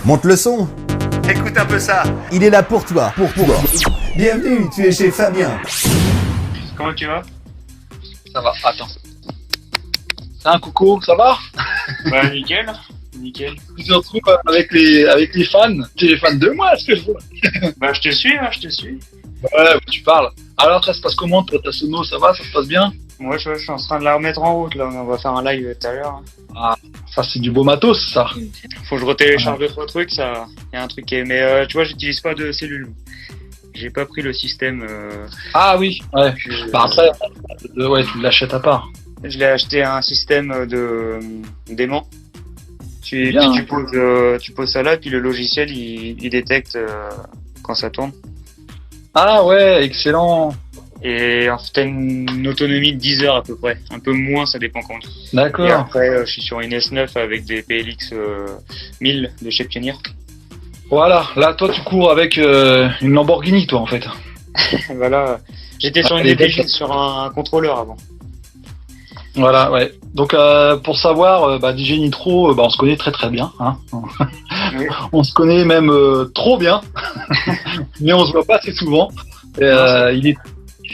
Monte le son. Écoute un peu ça. Il est là pour toi. Bienvenue, tu es chez Fabien. Comment tu vas? Ça va, attends. C'est un coucou, ça va? Bah nickel. Nickel. Tu te retrouves avec les fans. Tu es les fans de moi, est-ce que je vois? Bah je te suis, hein, je te suis. Ouais, tu parles. Alors ça se passe comment toi, ta sono, ça va? Ça se passe bien? Moi je suis en train de la remettre en route là, on va faire un live tout à l'heure. Ah, ça c'est du beau matos, ça. Faut que je retélécharge deux trois trucs, ça. Y a un truc qui est... Mais tu vois, j'utilise pas de cellules. J'ai pas pris le système. Ah oui, ouais. Bah après, ouais, tu l'achètes à part. Je l'ai acheté un système de d'aimant. Tu poses ça là, puis le logiciel il détecte quand ça tourne. Ah ouais, excellent. Et en fait, t'as une autonomie de 10 heures à peu près. Un peu moins, ça dépend quand. Et D'accord. après, je suis sur une S9 avec des PLX 1000 de chez Pioneer. Voilà, là toi tu cours avec une Lamborghini toi en fait. Voilà. J'étais sur une DPJ sur un contrôleur avant. Voilà, ouais. Donc pour savoir, DJ Nitro, on se connaît très très bien. Hein. Oui. On se connaît même trop bien, mais on se voit pas assez souvent. Il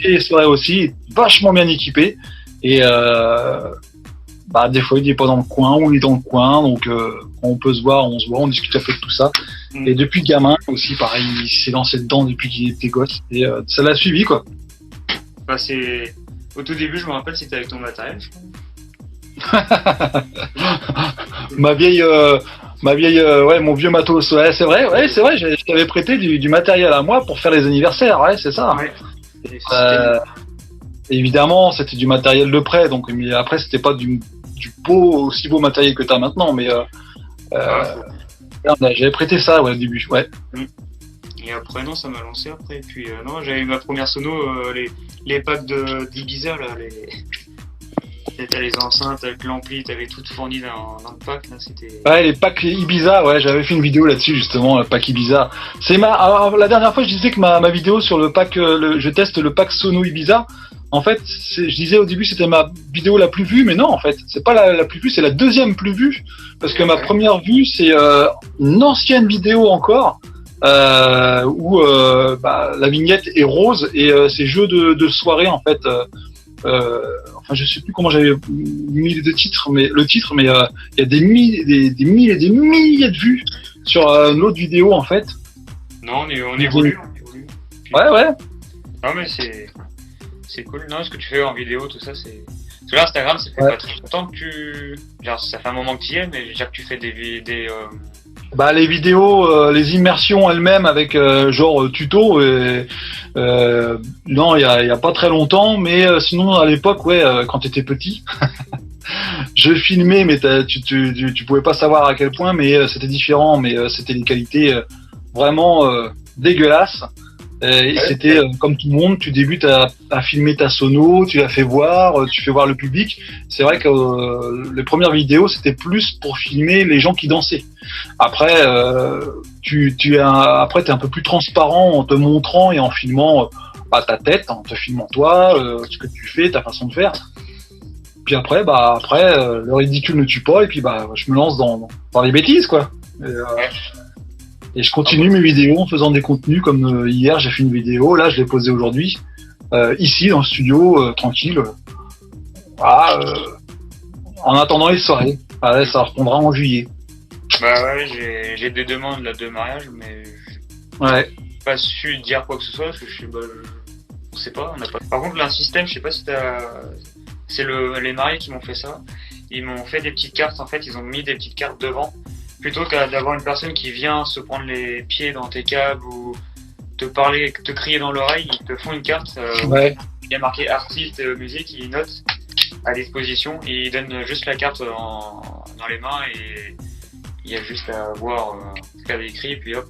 est soirée aussi, vachement bien équipé. Et des fois il est pas dans le coin, ou il est dans le coin, donc quand on peut se voir, on discute un peu de tout ça. Et depuis gamin aussi, pareil, il s'est lancé dedans depuis qu'il était gosse. Et ça l'a suivi quoi. Bah c'est... Au tout début, je me rappelle, c'était avec ton matériel, je crois. ma vieille, ouais, mon vieux matos. Ouais, c'est vrai, je t'avais prêté du matériel à moi pour faire les anniversaires, ouais, c'est ça. Ouais. Évidemment, c'était du matériel de prêt, donc mais après c'était pas du aussi beau matériel que t'as maintenant, mais j'avais prêté ça, ouais, au début, ouais. Et après, non, ça m'a lancé après. Puis, non, j'avais eu ma première sono, les packs d'Ibiza, là, t'as les enceintes avec l'ampli, t'avais tout fourni dans le pack, là, c'était... Ouais, les packs Ibiza, ouais, j'avais fait une vidéo là-dessus, justement, le pack Ibiza. Alors, la dernière fois, je disais que ma vidéo sur le pack, je teste le pack Sono Ibiza. En fait, je disais au début, c'était ma vidéo la plus vue, mais non, en fait, c'est pas la plus vue, c'est la deuxième plus vue. Parce que ma première vue, c'est une ancienne vidéo encore, où la vignette est rose et c'est jeu de soirée en fait. Je sais plus comment j'avais mis le titre, mais il y a des milliers et des milliers de vues sur l'autre vidéo en fait. Non, on évolue. Ouais. Non mais c'est cool. Non, ce que tu fais en vidéo, tout ça, c'est... Parce que là, Instagram, ça fait pas très longtemps que tu... Genre, ça fait un moment que tu y es, mais je veux dire que tu fais des les vidéos, les immersions elles-mêmes avec genre tuto, non, il y a pas très longtemps, mais sinon à l'époque, ouais, quand t'étais petit, je filmais, mais tu pouvais pas savoir à quel point, mais c'était différent, mais c'était des qualités vraiment dégueulasses. Et c'était comme tout le monde, tu débutes à filmer ta sono, tu la fais voir, tu fais voir le public. C'est vrai que les premières vidéos, c'était plus pour filmer les gens qui dansaient. Après, t'es un peu plus transparent en te montrant et en filmant ta tête, en te filmant toi, ce que tu fais, ta façon de faire. Puis après, le ridicule ne tue pas, et puis je me lance dans les bêtises, quoi. Et je continue mes vidéos en faisant des contenus comme hier j'ai fait une vidéo, là je l'ai posée aujourd'hui, ici dans le studio, tranquille. En attendant les soirées. Ça reprendra en juillet. Bah ouais, j'ai des demandes là de mariage, mais ouais. J'ai pas su dire quoi que ce soit parce que on sait pas, on n'a pas. Par contre là, un système, je sais pas si c'est les mariés qui m'ont fait ça. Ils m'ont fait des petites cartes, en fait, ils ont mis des petites cartes devant. Plutôt qu'à d'avoir une personne qui vient se prendre les pieds dans tes câbles ou te parler, te crier dans l'oreille, ils te font une carte. Il y a marqué artiste, musique, ils notent à disposition et ils donnent juste la carte dans les mains et il y a juste à voir ce qu'il y a écrit et puis hop,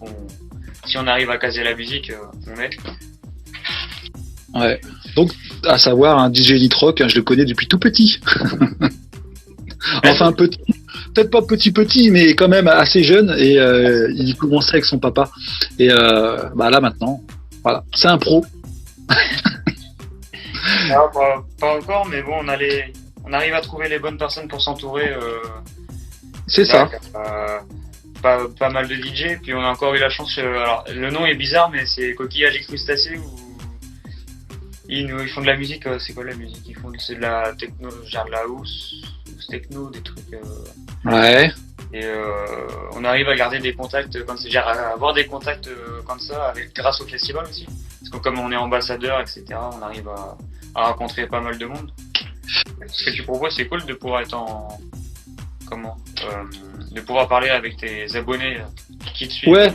si on arrive à caser la musique, on met. Ouais. Donc, à savoir, DJ Nitrock, je le connais depuis tout petit. Enfin, petit. Peut-être pas petit, mais quand même assez jeune, et il commençait avec son papa. Et là maintenant, voilà, c'est un pro. Non, pas encore, mais bon, on arrive à trouver les bonnes personnes pour s'entourer. C'est ça. pas mal de DJ. Puis on a encore eu la chance. Alors le nom est bizarre, mais c'est Coquillage et Crustacés où ils font de la musique. C'est quoi la musique? C'est de la techno, genre de la house, techno, des trucs. Ouais. Et on arrive à garder des contacts comme ça, genre à avoir des contacts comme ça grâce au festival aussi. Parce que comme on est ambassadeur, etc., on arrive à rencontrer pas mal de monde. Ce que tu proposes, c'est cool de pouvoir être de pouvoir parler avec tes abonnés qui te suivent. Ouais,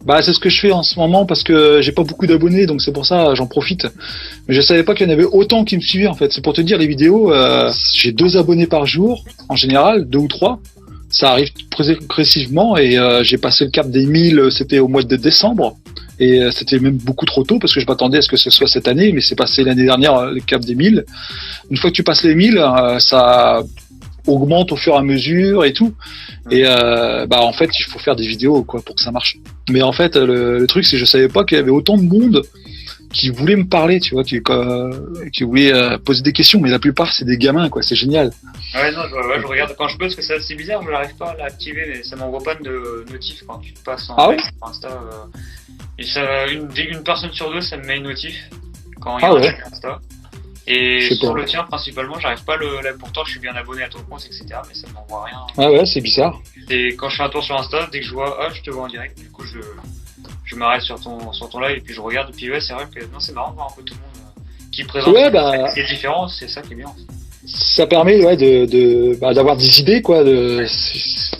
bah c'est ce que je fais en ce moment parce que j'ai pas beaucoup d'abonnés, donc c'est pour ça j'en profite. Mais je savais pas qu'il y en avait autant qui me suivaient en fait. C'est pour te dire, les vidéos, j'ai 2 abonnés par jour en général, 2 ou 3. Ça arrive progressivement et j'ai passé le cap des 1000, c'était au mois de décembre. Et c'était même beaucoup trop tôt parce que je m'attendais à ce que ce soit cette année, mais c'est passé l'année dernière le cap des 1000. Une fois que tu passes les 1000, ça augmente au fur et à mesure et tout. Et bah en fait, il faut faire des vidéos quoi pour que ça marche. Mais en fait, le truc c'est que je savais pas qu'il y avait autant de monde qui voulait me parler, tu vois, qui voulait poser des questions, mais la plupart c'est des gamins quoi, c'est génial. Ouais, non, je regarde quand je peux, parce que c'est bizarre, je n'arrive pas à l'activer, mais ça m'envoie pas de notif quand tu te passes en live sur Insta. Et ça, une personne sur 2, ça me met une notif quand il y a un live Insta. Et sur le tien, principalement, j'arrive pas pourtant je suis bien abonné à ton compte, etc., mais ça m'envoie rien. Ah ouais, c'est bizarre. Et quand je fais un tour sur Insta, dès que je vois, je te vois en direct, du coup, je m'arrête sur ton live et puis je regarde, et puis ouais, c'est vrai que non, c'est marrant de voir un peu tout le monde qui présente. Ouais, bah. C'est différent, c'est ça qui est bien. Ça permet d'avoir des idées quoi,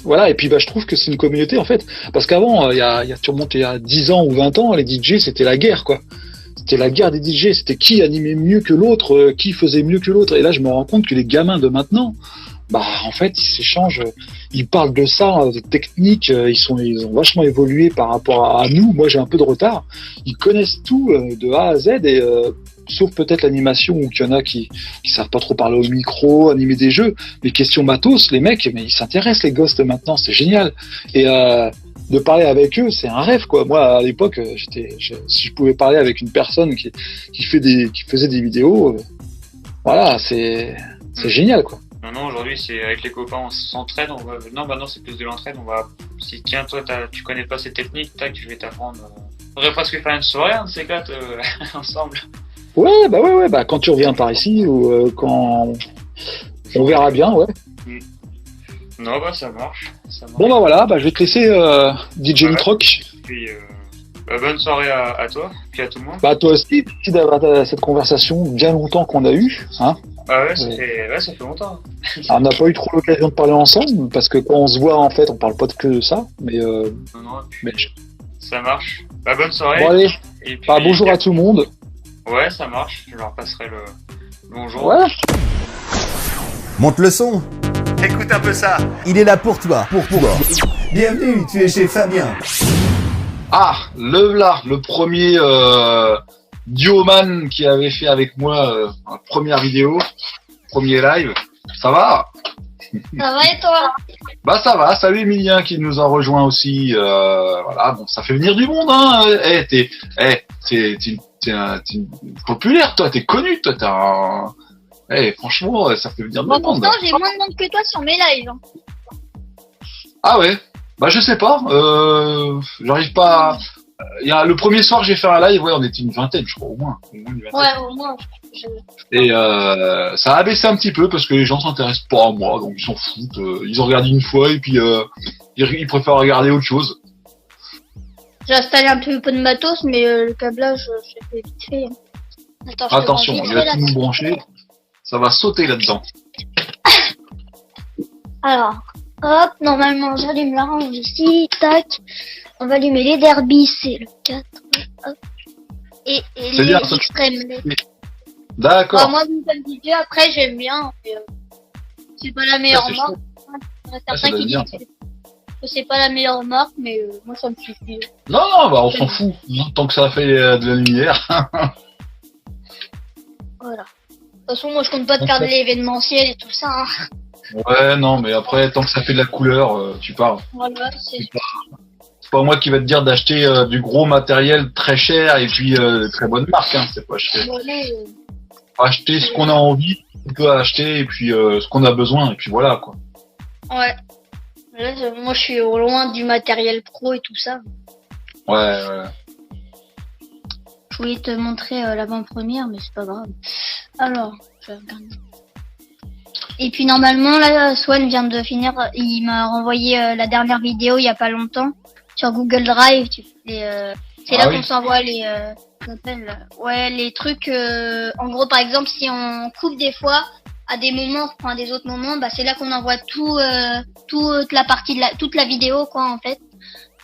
voilà, et puis je trouve que c'est une communauté en fait, parce qu'avant tu remontes il y a 10 ans ou 20 ans, les DJ c'était la guerre quoi. C'était la guerre des DJ, c'était qui animait mieux que l'autre, qui faisait mieux que l'autre, et là je me rends compte que les gamins de maintenant, en fait ils s'échangent, ils parlent de ça, des techniques, ils ont vachement évolué par rapport à nous. Moi j'ai un peu de retard, ils connaissent tout de A à Z et sauf peut-être l'animation où il y en a qui savent pas trop parler au micro, animer des jeux. Les questions matos, les mecs, mais ils s'intéressent, les gosses de maintenant, c'est génial. Et de parler avec eux, c'est un rêve, quoi. Moi, à l'époque, si je pouvais parler avec une personne qui faisait des vidéos, voilà, c'est génial, quoi. Non, aujourd'hui, c'est avec les copains, on s'entraide. Non, c'est plus de l'entraide. Si tiens, toi, tu connais pas ces techniques, tac, je vais t'apprendre. On devrait presque faire une soirée, de ces 4 ensemble. Ouais, quand tu reviens par ici ou quand on verra bien, ouais. Non, ça marche. Bon, voilà, je vais te laisser DJ Nitroc. Puis, bonne soirée à toi, puis à tout le monde. Toi aussi, merci d'avoir cette conversation bien longtemps qu'on a eue, hein. Ah ouais, ça fait longtemps. Alors, on n'a pas eu trop l'occasion de parler ensemble, parce que quand on se voit, en fait, on parle pas que de ça, mais... Ça marche. Bonne soirée. Bon, allez, et puis, bonjour à tout le monde. Ouais, ça marche, je leur passerai le bonjour. Ouais. Monte le son. Écoute un peu ça. Il est là pour toi. Bienvenue, tu es chez Fabien. Le premier duoman qui avait fait avec moi ma première vidéo, premier live. Ça va? Ça va et toi? Ça va. Salut Emilien qui nous a rejoint aussi. Voilà, bon, ça fait venir du monde, hein. T'es populaire, toi, t'es connu, toi, franchement, ça fait venir du monde. Pourtant, j'ai moins de monde que toi sur mes lives. Ah ouais? Je sais pas. J'arrive pas. Le premier soir, j'ai fait un live, on était une vingtaine, je crois, au moins une vingtaine. Ouais, au moins. Et ça a baissé un petit peu parce que les gens s'intéressent pas à moi, donc ils s'en foutent. Ils ont regardé une fois et puis ils préfèrent regarder autre chose. J'ai installé un peu de matos, mais le câblage, je l'ai fait vite fait. Attention, il va tout nous brancher. Ça va sauter là-dedans. Alors, hop, normalement, j'allume la range ici, tac. On va allumer les derbies, c'est le 4, hop. Et les extrêmes. D'accord. Moi, comme DJ, après, j'aime bien. C'est pas la meilleure marque. Il y en a certains qui disent que c'est pas la meilleure marque, mais moi, ça me suffit. Non, on s'en fout. Tant que ça fait de la lumière. Voilà. De toute façon, moi, je compte pas de faire de l'événementiel et tout ça. Hein. Ouais, non, mais après, tant que ça fait de la couleur, tu parles. Voilà, c'est pas moi qui va te dire d'acheter du gros matériel très cher et puis très bonne marque, hein. C'est pas acheter. Acheter ce qu'on a envie, on peut acheter et puis ce qu'on a besoin et puis voilà quoi. Ouais. Là, moi, je suis au loin du matériel pro et tout ça. Ouais. Je voulais te montrer l'avant-première, mais c'est pas grave. Alors, je vais regarder. Et puis normalement, là, Swan vient de finir. Il m'a renvoyé la dernière vidéo il y a pas longtemps sur Google Drive. C'est là qu'on s'envoie les, les trucs. En gros, par exemple, si on coupe des fois à des moments, à des autres moments, bah c'est là qu'on envoie toute la partie de toute la vidéo, quoi, en fait.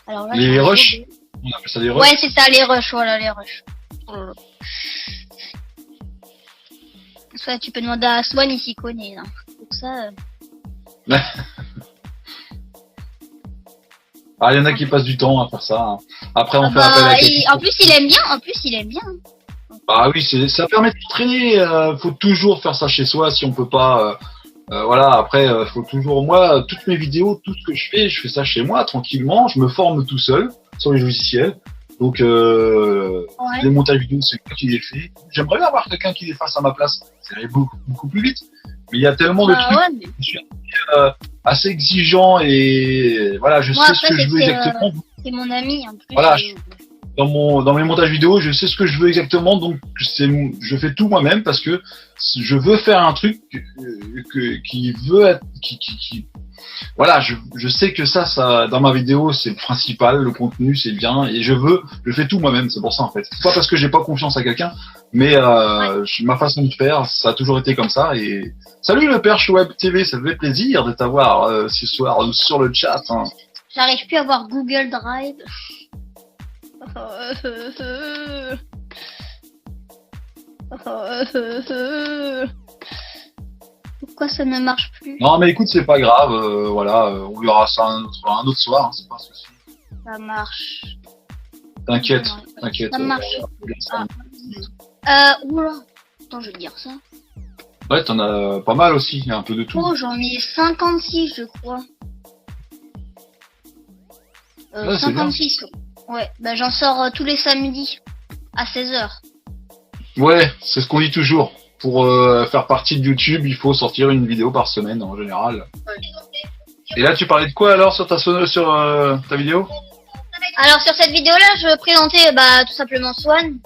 Alors là, les rushs. On appelle ça des rushs. Ouais, c'est ça, les rushs. Voilà, les rushs. Soit tu peux demander à Swan, il s'y connaît. Hein. Pour ça. Ah, il y en a qui passent du temps à faire ça. Hein. Après, on fait appel à quelqu'un. En plus, il aime bien. Bah oui, ça permet de s'entraîner. Faut toujours faire ça chez soi si on peut pas. Voilà. Après, faut toujours. Moi, toutes mes vidéos, tout ce que je fais ça chez moi tranquillement. Je me forme tout seul sur les logiciels. Donc, les montages vidéo, c'est moi qui les fais. J'aimerais bien avoir quelqu'un qui les fasse à ma place. Ça irait beaucoup plus vite. Mais il y a tellement de trucs. Mais... Je suis assez exigeant et voilà, je sais ce que je veux exactement. C'est mon ami, en plus. Voilà. Dans mes montages vidéo, je sais ce que je veux exactement, donc je fais tout moi-même parce que je veux faire un truc qui veut être, voilà, je sais que ça dans ma vidéo c'est le principal, le contenu c'est bien et je fais tout moi-même, c'est pour ça en fait. C'est pas parce que j'ai pas confiance à quelqu'un, mais ma façon de faire, ça a toujours été comme ça et salut le Perche Web TV, ça me fait plaisir de t'avoir ce soir sur le chat. Hein. J'arrive plus à voir Google Drive. Pourquoi ça ne marche plus? Non mais écoute, c'est pas grave, voilà, on verra ça un autre soir, hein, c'est pas un souci. Ça marche. T'inquiète. Ça marche. Oula. Attends, je vais dire ça. Ouais, t'en as pas mal aussi, il y a un peu de tout. Oh, j'en ai 56, je crois. 56. Ouais, bah j'en sors tous les samedis à 16h. Ouais, c'est ce qu'on dit toujours. Pour faire partie de YouTube, il faut sortir une vidéo par semaine en général. Ouais. Et là, tu parlais de quoi alors sur ta vidéo? Alors sur cette vidéo-là, je présentais tout simplement Swan.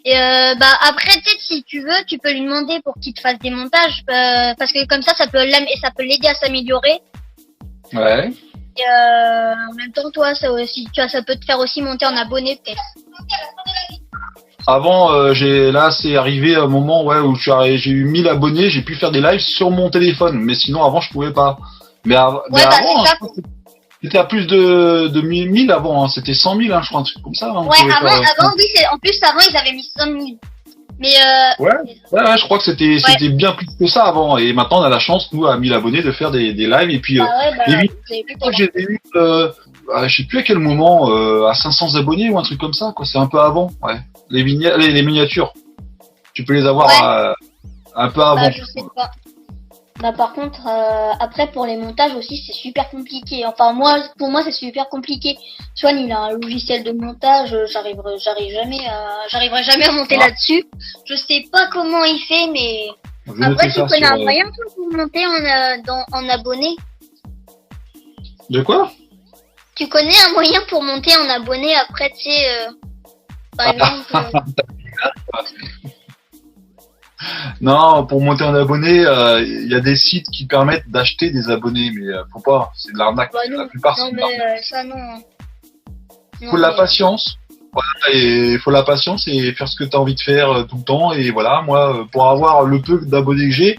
Et après, peut-être si tu veux, tu peux lui demander pour qu'il te fasse des montages, parce que comme ça peut l'aider à s'améliorer. Ouais. Et en même temps, toi, ça aussi, ça peut te faire aussi monter en abonné peut-être. Avant, c'est arrivé un moment où j'ai eu 1000 abonnés, j'ai pu faire des lives sur mon téléphone, mais sinon avant je pouvais pas. Mais avant, c'était à plus de 1000 avant, hein, c'était 100 000, hein, je crois, un truc comme ça. Hein, avant, oui, en plus avant ils avaient mis 100 000. Mais ouais, je crois que c'était bien plus que ça avant, et maintenant on a la chance, nous, à 1000 abonnés, de faire des lives, et puis les vidéos, j'ai eu, je sais plus à quel moment, à 500 abonnés ou un truc comme ça, quoi, c'est un peu avant, ouais. Les miniatures, tu peux les avoir un peu avant. Je sais pas. Par contre, après pour les montages aussi, c'est super compliqué. Enfin pour moi c'est super compliqué. Swan il a un logiciel de montage, j'arriverai jamais à monter là-dessus. Je sais pas comment il fait, mais après tu connais un moyen pour monter en abonné. De quoi? Tu connais un moyen pour monter en abonné après, tu sais, par exemple. Non, pour monter en abonné, il y a des sites qui permettent d'acheter des abonnés, mais faut pas, c'est de l'arnaque. La plupart non, c'est de mais l'arnaque. ça non. Faut de la patience. Voilà, et faut la patience et faire ce que tu as envie de faire tout le temps. Et voilà, moi, pour avoir le peu d'abonnés que j'ai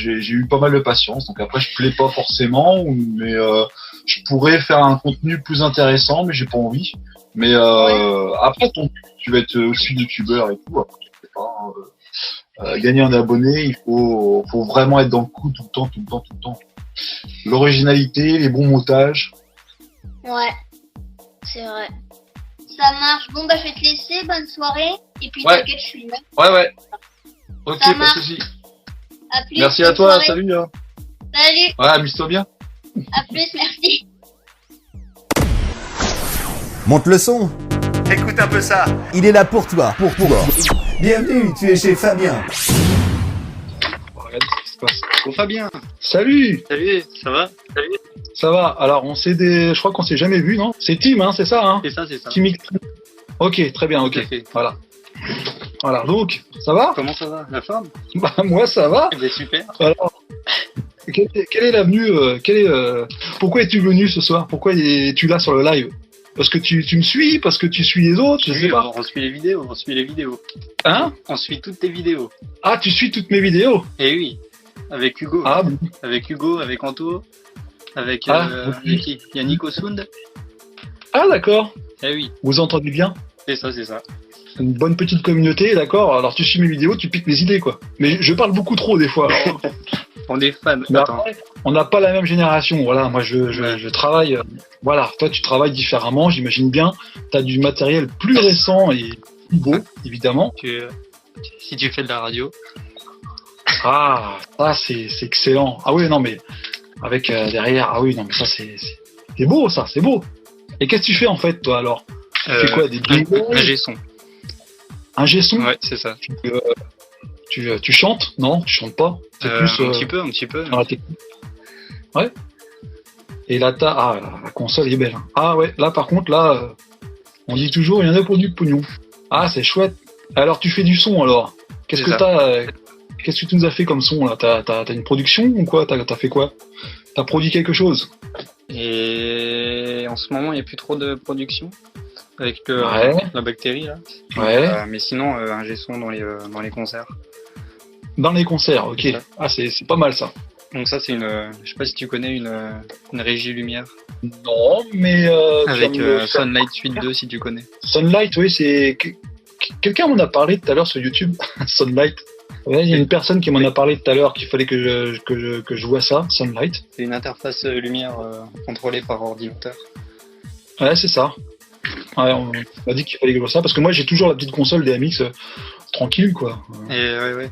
eu pas mal de patience. Donc après, je plais pas forcément, mais je pourrais faire un contenu plus intéressant, mais j'ai pas envie. Mais après, tu vas être aussi youtubeur et tout. Après, je sais pas, gagner un abonné, il faut vraiment être dans le coup tout le temps. L'originalité, les bons montages. Ouais, c'est vrai. Ça marche. Bon, je vais te laisser. Bonne soirée. Et puis, t'inquiète, je suis là. Ouais. Ok, pas de soucis. À plus. Merci à toi, salut. Hein. Salut. Ouais, amuse-toi bien. À plus, merci. Monte le son. Écoute un peu ça. Il est là pour toi. Bienvenue, tu es chez Fabien. Regardez ce qui se passe. Oh Fabien. Salut. Salut, ça va? Salut. ça va. Alors, je crois qu'on s'est jamais vu, non? C'est Tim, hein, c'est ça, hein? C'est ça, c'est ça. Tim X. Ok, très bien, ok. Tout à fait. Voilà. Voilà, donc, ça va? Comment ça va? La forme? Bah, moi, ça va. Eh bien, super. Alors, quelle est l'avenue, pourquoi es-tu venu ce soir? Pourquoi es-tu là sur le live? Parce que tu me suis? Parce que tu suis les autres? Je sais Oui, pas. on suit les vidéos, on suit les vidéos. Hein? On suit toutes tes vidéos. Ah, tu suis toutes mes vidéos? Eh oui. Avec Hugo. Ah, bon. Avec Hugo, avec Anto. Avec Ok. qui? Yannick Osund. Ah, d'accord. Eh oui. Vous entendez bien? C'est ça, c'est ça. Une bonne petite communauté, d'accord. Alors, tu suis mes vidéos, tu piques mes idées, quoi. Mais je parle beaucoup trop, des fois. Alors, On est fans. mais Attends. après, on n'a pas la même génération. Voilà, moi, je travaille. Voilà, toi, tu travailles différemment, j'imagine bien. Tu as du matériel plus récent et plus beau, évidemment. Si tu fais de la radio. Ah, ça, c'est excellent. Ah oui, non, mais avec derrière. Ah oui, non, mais ça, c'est beau, ça, c'est beau. Et qu'est-ce que tu fais, en fait, toi, alors? Tu fais quoi, des jingles? Un G-son. Un G-son? Ouais, c'est ça. Tu chantes? Non, tu chantes pas. C'est plus un petit peu. dans la technique. Ouais. Et là, la console est belle. Hein. Ah ouais, là par contre, là, on dit toujours, il y en a pour du pognon. Ah, c'est chouette. Alors, tu fais du son, alors. Qu'est-ce que tu nous as fait comme son, là? T'as une production ou quoi? T'as fait quoi? T'as produit quelque chose? Et en ce moment, il n'y a plus trop de production avec Ouais. la bactérie là. Ouais. Mais sinon, un G-son dans les concerts. Dans les concerts, ok. Ouais. Ah, c'est pas mal, ça. Donc ça, c'est je sais pas si tu connais une régie lumière. Non, mais... Avec tu vas me faire- Sunlight Suite 2, si tu connais. Sunlight, oui, c'est... Quelqu'un m'en a parlé tout à l'heure sur YouTube. Sunlight. Ouais, il y a une personne qui m'en a parlé tout à l'heure qu'il fallait que je vois ça, Sunlight. C'est une interface lumière contrôlée par ordinateur. Ouais, c'est ça. Ouais, on m'a dit qu'il fallait que je vois ça, parce que moi j'ai toujours la petite console DMX tranquille, quoi. Et ouais.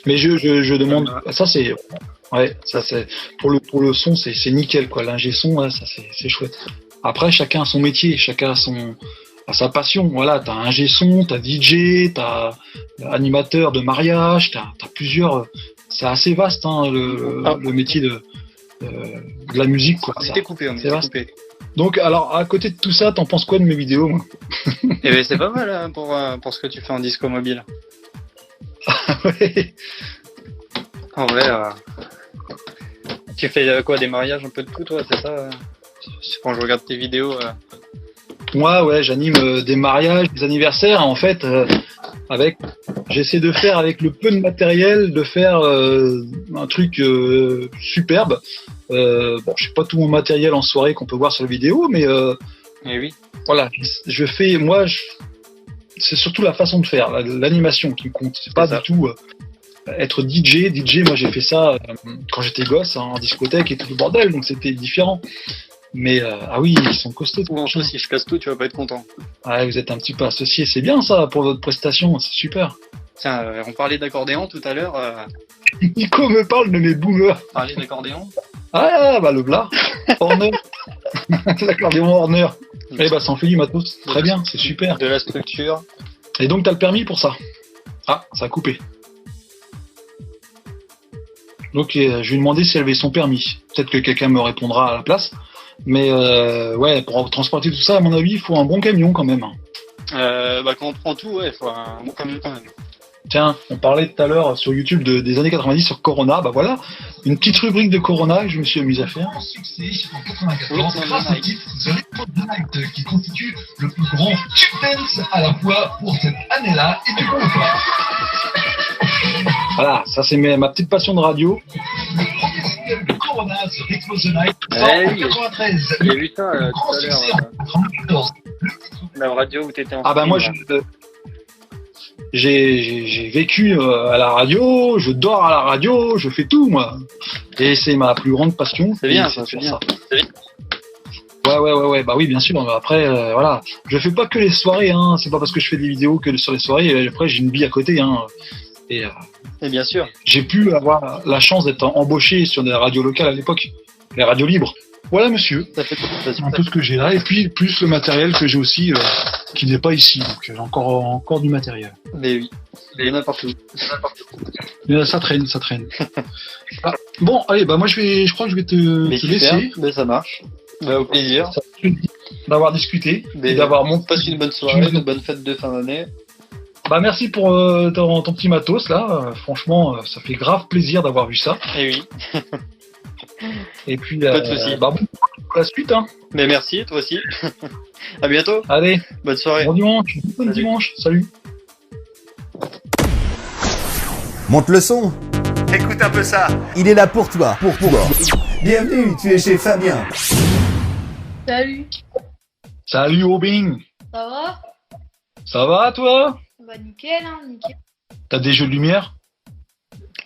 Mais je demande... Ça, c'est... Ouais, ça, c'est... Pour le son, c'est nickel, quoi. L'ingé son, ouais, ça, c'est chouette. Après, chacun a son métier, chacun a sa passion. Voilà, t'as un ingé son, t'as DJ, t'as animateur de mariage, t'as plusieurs... C'est assez vaste, hein, le métier de la musique, quoi. On Ça. était coupé, on C'est était vaste. coupé. Donc, alors, à côté de tout ça, t'en penses quoi de mes vidéos, moi? Et ben c'est pas mal hein, pour ce que tu fais en disco mobile. Ouais. En vrai, tu fais quoi, des mariages un peu de tout, toi, c'est ça quand je regarde tes vidéos. Moi, ouais, j'anime des mariages, des anniversaires, en fait, j'essaie de faire avec le peu de matériel, de faire un truc superbe. Bon, je sais pas tout mon matériel en soirée qu'on peut voir sur la vidéo, mais Et oui. voilà, je fais, c'est surtout la façon de faire, l'animation qui me compte. C'est pas C'est ça. du tout être DJ. Moi, j'ai fait ça quand j'étais gosse, hein, en discothèque et tout le bordel, donc c'était différent. Mais ah oui, ils sont costauds. Ou en chose, si je casse tout, tu vas pas être content. Ouais, vous êtes un petit peu associés, c'est bien ça pour votre prestation, c'est super. Tiens, on parlait d'accordéon tout à l'heure. Nico me parle de mes boomers. On parlait d'accordéon. Ah bah le blas, Horner, l'accordéon Horner. Eh bah ça en fait du matos, très bien, c'est super. De la structure. Et donc t'as le permis pour ça? Ah, ça a coupé. Donc je vais lui demander si elle avait son permis. Peut-être que quelqu'un me répondra à la place. Mais ouais, pour transporter tout ça, à mon avis, il faut un bon camion quand même. Quand on prend tout, ouais, il faut un bon camion quand même. Tiens, on parlait tout à l'heure sur YouTube des années 90 sur Corona. Bah voilà, une petite rubrique de Corona que je me suis amusé à faire. Succès en 94 grâce au titre The Record Night qui constitue le plus grand tube dance à la fois pour cette année-là et du groupe. Voilà, ça c'est ma petite passion de radio. Le Corona The Record Night Ouais, oui. 93. J'ai vu ça Le tout grand à succès l'heure. en 94. La radio où t'étais en Ah bah moi stream, j'ai vécu à la radio, je dors à la radio, je fais tout moi. Et c'est ma plus grande passion. C'est bien, Et ça, c'est pour bien. Ouais, bah oui, bien sûr. Après, voilà, je fais pas que les soirées, hein. C'est pas parce que je fais des vidéos que sur les soirées. Après, j'ai une vie à côté, hein. Et Et bien sûr. j'ai pu avoir la chance d'être embauché sur des radios locales à l'époque, les radios libres. Voilà, monsieur. Ça fait C'est un peu ce que j'ai là. Et puis, plus le matériel que j'ai aussi, qui n'est pas ici. Donc, j'ai encore du matériel. Mais oui. Il y en a partout. Ça traîne, ça traîne. Ah, bon, allez, bah moi je crois que je vais te laisser. Mais ça marche. Bah, au plaisir. D'avoir discuté. Mais Et d'avoir passe une bonne soirée, une bonne fête de fin d'année. Bah merci pour ton petit matos là. Franchement, ça fait grave plaisir d'avoir vu ça. Et oui. Et puis, Pas de soucis. bah bon, pour la suite, hein. Mais merci, toi aussi. À bientôt. Allez, Bonne soirée. bon dimanche. Bon dimanche. Salut. Monte le son. Écoute un peu ça. Il est là pour toi. Pour toi. Bienvenue, tu es chez Fabien. Salut, Salut Aubing. ça va? Ça va toi? Bah nickel, hein, nickel. T'as des jeux de lumière?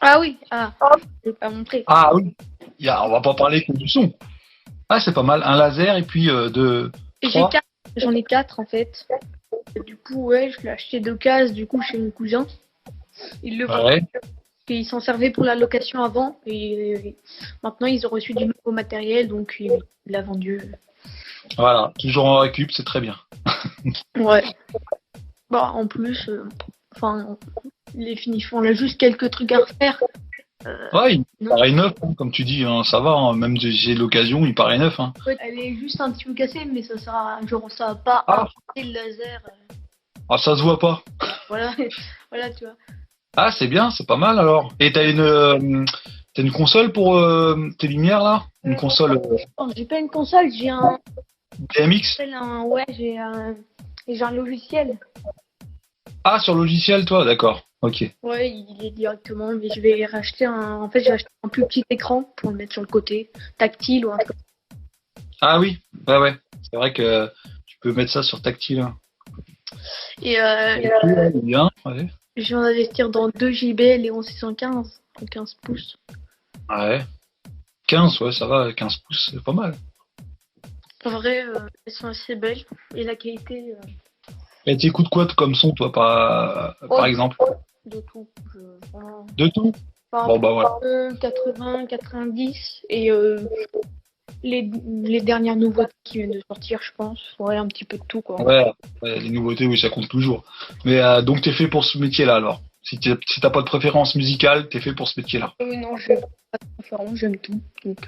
Ah oui, je vais pas montrer. Ah oui. On va pas parler que du son. Ah c'est pas mal. Un laser et puis deux. Trois. J'en ai 4 en fait. Et du coup, ouais, je l'ai acheté d'occasion du coup chez mon cousin. Il le vend. Ouais. Et ils s'en servaient pour la location avant et maintenant ils ont reçu du nouveau matériel donc il l'a vendu. Voilà. Toujours en récup, c'est très bien. Ouais. Bah en plus, les finitions, on a juste quelques trucs à refaire. Ouais, il paraît neuf, hein, comme tu dis, hein, ça va, hein, même si j'ai l'occasion, il paraît neuf. Hein. Elle est juste un petit peu cassée mais ça sera genre ça va pas affecter le laser. Ah, ça se voit pas. Voilà, voilà tu vois. Ah, c'est bien, c'est pas mal alors. Et t'as une console pour tes lumières là? Une console Non, j'ai pas une console, j'ai un DMX? j'ai un logiciel. Ah, sur logiciel toi, d'accord. Ok. Ouais, il est directement, mais je vais racheter j'ai acheté un plus petit écran pour le mettre sur le côté, tactile ou un truc. Ah oui, ouais. C'est vrai que tu peux mettre ça sur tactile. Hein. Et Bien, ouais. je viens d'investir dans 2 JBL et 615 en 15 pouces. Ouais. 15, ouais, ça va, 15 pouces, c'est pas mal. En vrai, elles sont assez belles et la qualité Et t'écoutes quoi comme son toi par exemple? de tout. De tout? Bon bah voilà. 80, 90 et les dernières nouveautés qui viennent de sortir, je pense. Ouais, un petit peu de tout, quoi. Ouais, les nouveautés, oui, ça compte toujours. Mais donc t'es fait pour ce métier-là alors? Si t'as pas de préférence musicale, t'es fait pour ce métier-là. Non, je n'ai pas de préférence, j'aime tout. Donc,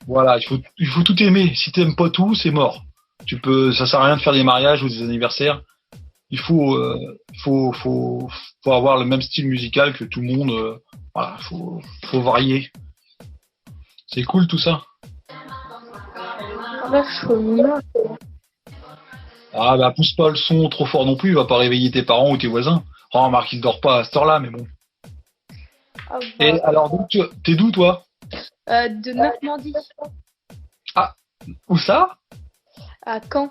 Voilà, il faut tout aimer. Si t'aimes pas tout, c'est mort. Ça sert à rien de faire des mariages ou des anniversaires. Il faut avoir le même style musical que tout le monde. Voilà, faut varier. C'est cool tout ça. là, je suis mignon. Ah bah pousse pas le son trop fort non plus, il va pas réveiller tes parents ou tes voisins. Oh, remarque, il dort pas à cette heure-là, mais bon. Ah, Et alors donc t'es d'où toi? de Normandie Ah, où ça? à Caen.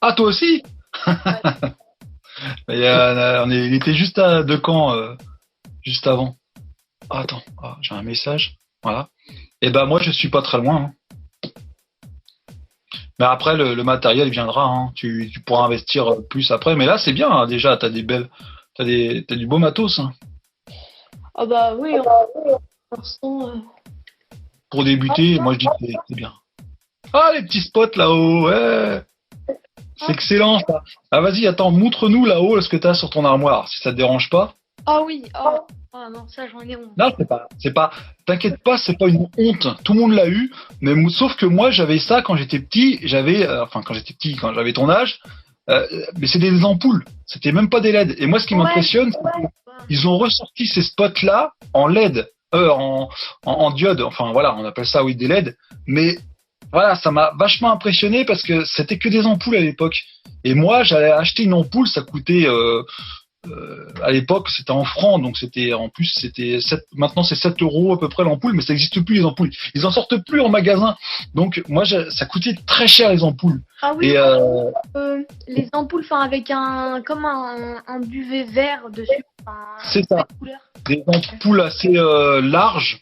Ah toi aussi? Mais, il était juste de Caen, juste avant. Ah, attends, j'ai un message. Voilà. Et ben moi je suis pas très loin. Hein. Mais après le matériel viendra. Hein. Tu pourras investir plus après. Mais là c'est bien hein, déjà. T'as du beau matos. Hein. Ah bah oui, pour l'instant, Pour débuter, moi je dis que c'est bien. Ah les petits spots là-haut, ouais. C'est excellent ça. Ah vas-y, attends, montre-nous là-haut ce que t'as sur ton armoire, si ça te dérange pas. Ah oui, non, ça j'en ai honte. Non, c'est pas, t'inquiète pas, c'est pas une honte. Tout le monde l'a eu, mais sauf que moi j'avais ça quand j'étais petit. Quand j'avais ton âge, mais c'était des ampoules. C'était même pas des LED. Et moi, ce qui m'impressionne, c'est qu'ils ont ressorti ces spots-là en LED, en diode. Enfin voilà, on appelle ça oui des LED. Mais voilà, ça m'a vachement impressionné parce que c'était que des ampoules à l'époque. Et moi, j'allais acheter une ampoule, ça coûtait à l'époque, c'était en francs, donc maintenant c'est 7 € à peu près l'ampoule, mais ça n'existe plus les ampoules. Ils en sortent plus en magasin. Donc moi, ça coûtait très cher les ampoules. Ah oui, Et les ampoules, avec un duvet vert dessus. C'est ça. Des ampoules assez larges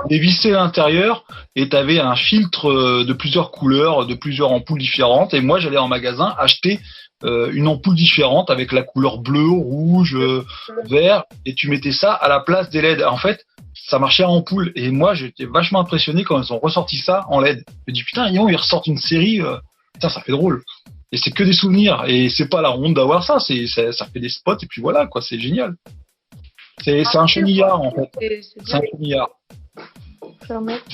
les vissé à l'intérieur et t'avais un filtre de plusieurs couleurs, de plusieurs ampoules différentes. Et moi, j'allais en magasin acheter une ampoule différente avec la couleur bleu, rouge, vert, et tu mettais ça à la place des LED. En fait, ça marchait en ampoule. Et moi, j'étais vachement impressionné quand ils ont ressorti ça en LED. Je me dis putain, ils ressortent une série. Putain, ça fait drôle. Et c'est que des souvenirs. Et c'est pas la honte d'avoir ça. Ça fait des spots et puis voilà quoi. C'est génial. C'est un chenillard en fait. C'est un chenillard. Je vais remettre.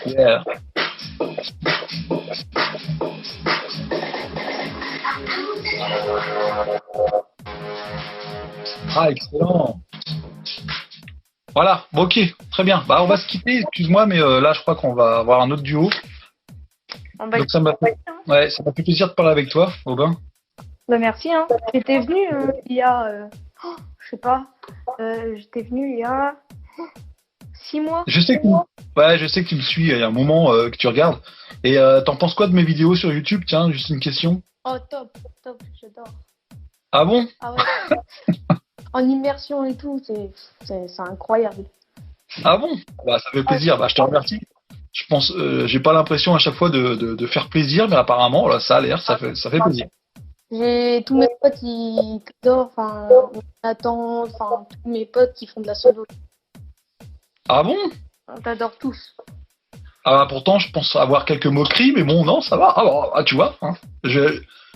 Yeah. Ah, excellent. Voilà, bon, ok, très bien. Bah, on va se quitter, excuse-moi, mais là, je crois qu'on va avoir un autre duo. Donc, ça m'a fait plaisir de parler avec toi, Aubin. Bah, merci, hein. J'étais venu il y a, je sais pas, j'étais venu il y a 6 mois. Je sais que tu me suis, il y a un moment que tu regardes. Et t'en penses quoi de mes vidéos sur YouTube? Tiens, juste une question. Oh, top, j'adore. Ah bon? Ah ouais. En immersion et tout, c'est incroyable. Ah bon? Bah, ça fait plaisir, bah, je te remercie. Je pense, j'ai pas l'impression à chaque fois de faire plaisir, mais apparemment, là, ça a l'air, ça fait plaisir. J'ai tous mes potes qui adorent, enfin, Nathan, enfin, tous mes potes qui font de la solo. Ah bon? On t'adore tous. Ah, pourtant, je pense avoir quelques moqueries, mais bon, non, ça va. Ah, tu vois, hein,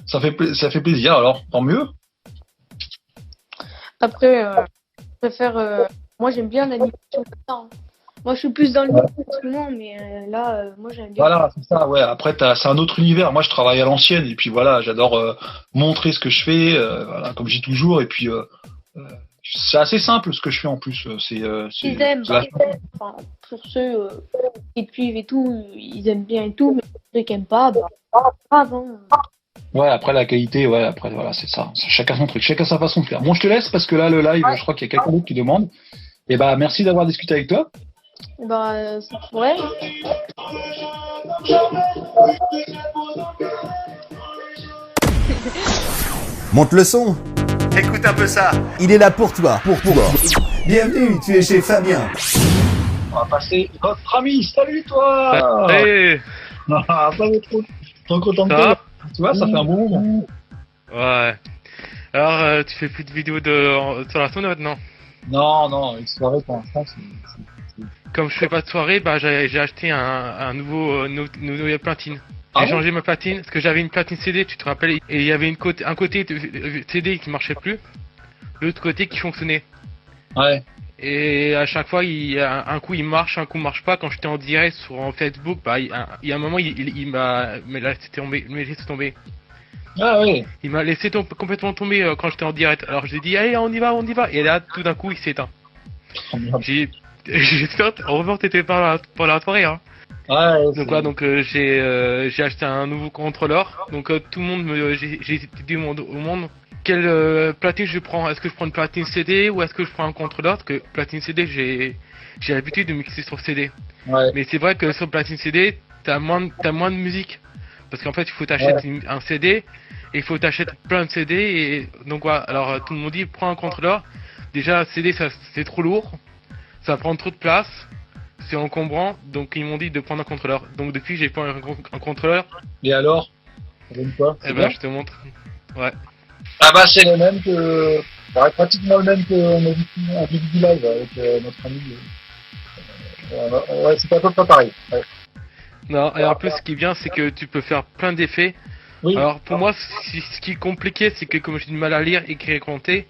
ça fait plaisir, alors, tant mieux. Après, je préfère. Moi, j'aime bien l'animation comme ça. Hein. Moi, je suis plus dans l'animation, mais là, moi, j'aime bien. Voilà, c'est ça, ouais. Après, c'est un autre univers. Moi, je travaille à l'ancienne, et puis voilà, j'adore montrer ce que je fais, voilà, comme je dis toujours, et puis c'est assez simple ce que je fais en plus. Ils aiment, enfin, pour ceux qui suivent et tout, ils aiment bien et tout, mais ceux qui n'aiment pas, bah, grave, hein. Ouais, après la qualité, ouais, après voilà, c'est ça. Chacun son truc, chacun sa façon de faire. Bon, je te laisse parce que là, le live, je crois qu'il y a quelqu'un d'autre qui demande. Et bah, merci d'avoir discuté avec toi. Bah, ouais. Monte le son. Écoute un peu ça. Il est là pour toi. Bienvenue, tu es chez Fabien. On va passer notre ami. Salut toi. Hey. Ah, ça va trop content de toi. Tu vois, ça fait un bon moment. Ouais. Alors, tu fais plus de vidéos sur la sonde maintenant? Non, une soirée pour l'instant, Comme je fais pas de soirée, bah j'ai acheté une nouvelle platine. Ah J'ai changé ma platine parce que j'avais une platine CD, tu te rappelles, et il y avait un côté CD qui marchait plus, l'autre côté qui fonctionnait. Ouais. Et à chaque fois, un coup il marche, un coup il marche pas. Quand j'étais en direct sur Facebook, bah il y a un moment il m'a laissé tomber. Ah ouais. Il m'a laissé complètement tomber quand j'étais en direct. Alors j'ai dit allez on y va. Et là tout d'un coup il s'est éteint. Oh, merde. J'espère heureusement que t'étais pas pour la soirée hein. Ouais. Donc j'ai acheté un nouveau contrôleur. Donc tout le monde j'ai dit au monde quelle platine je prends. Est-ce que je prends une platine CD ou est-ce que je prends un contrôleur? Parce que platine CD j'ai l'habitude de mixer sur CD. Ouais. Mais c'est vrai que sur platine CD t'as moins de musique. Parce qu'en fait il faut t'acheter un CD et il faut t'acheter plein de CD et donc voilà. Alors tout le monde dit prends un contrôleur. Déjà CD ça c'est trop lourd. Ça prend trop de place. C'est encombrant, donc ils m'ont dit de prendre un contrôleur. Donc depuis j'ai pris un contrôleur. Et alors? Ça donne quoi? Eh ben je te montre. Ouais. Ah bah c'est le même que... Ouais, pratiquement le même qu'on a vu en vidéo live avec notre ami. Ouais, c'est à peu près pareil. Ouais. Non, et en plus ce qui est bien c'est que tu peux faire plein d'effets. Oui. Alors pour moi ce qui est compliqué c'est que comme j'ai du mal à lire, écrire et compter,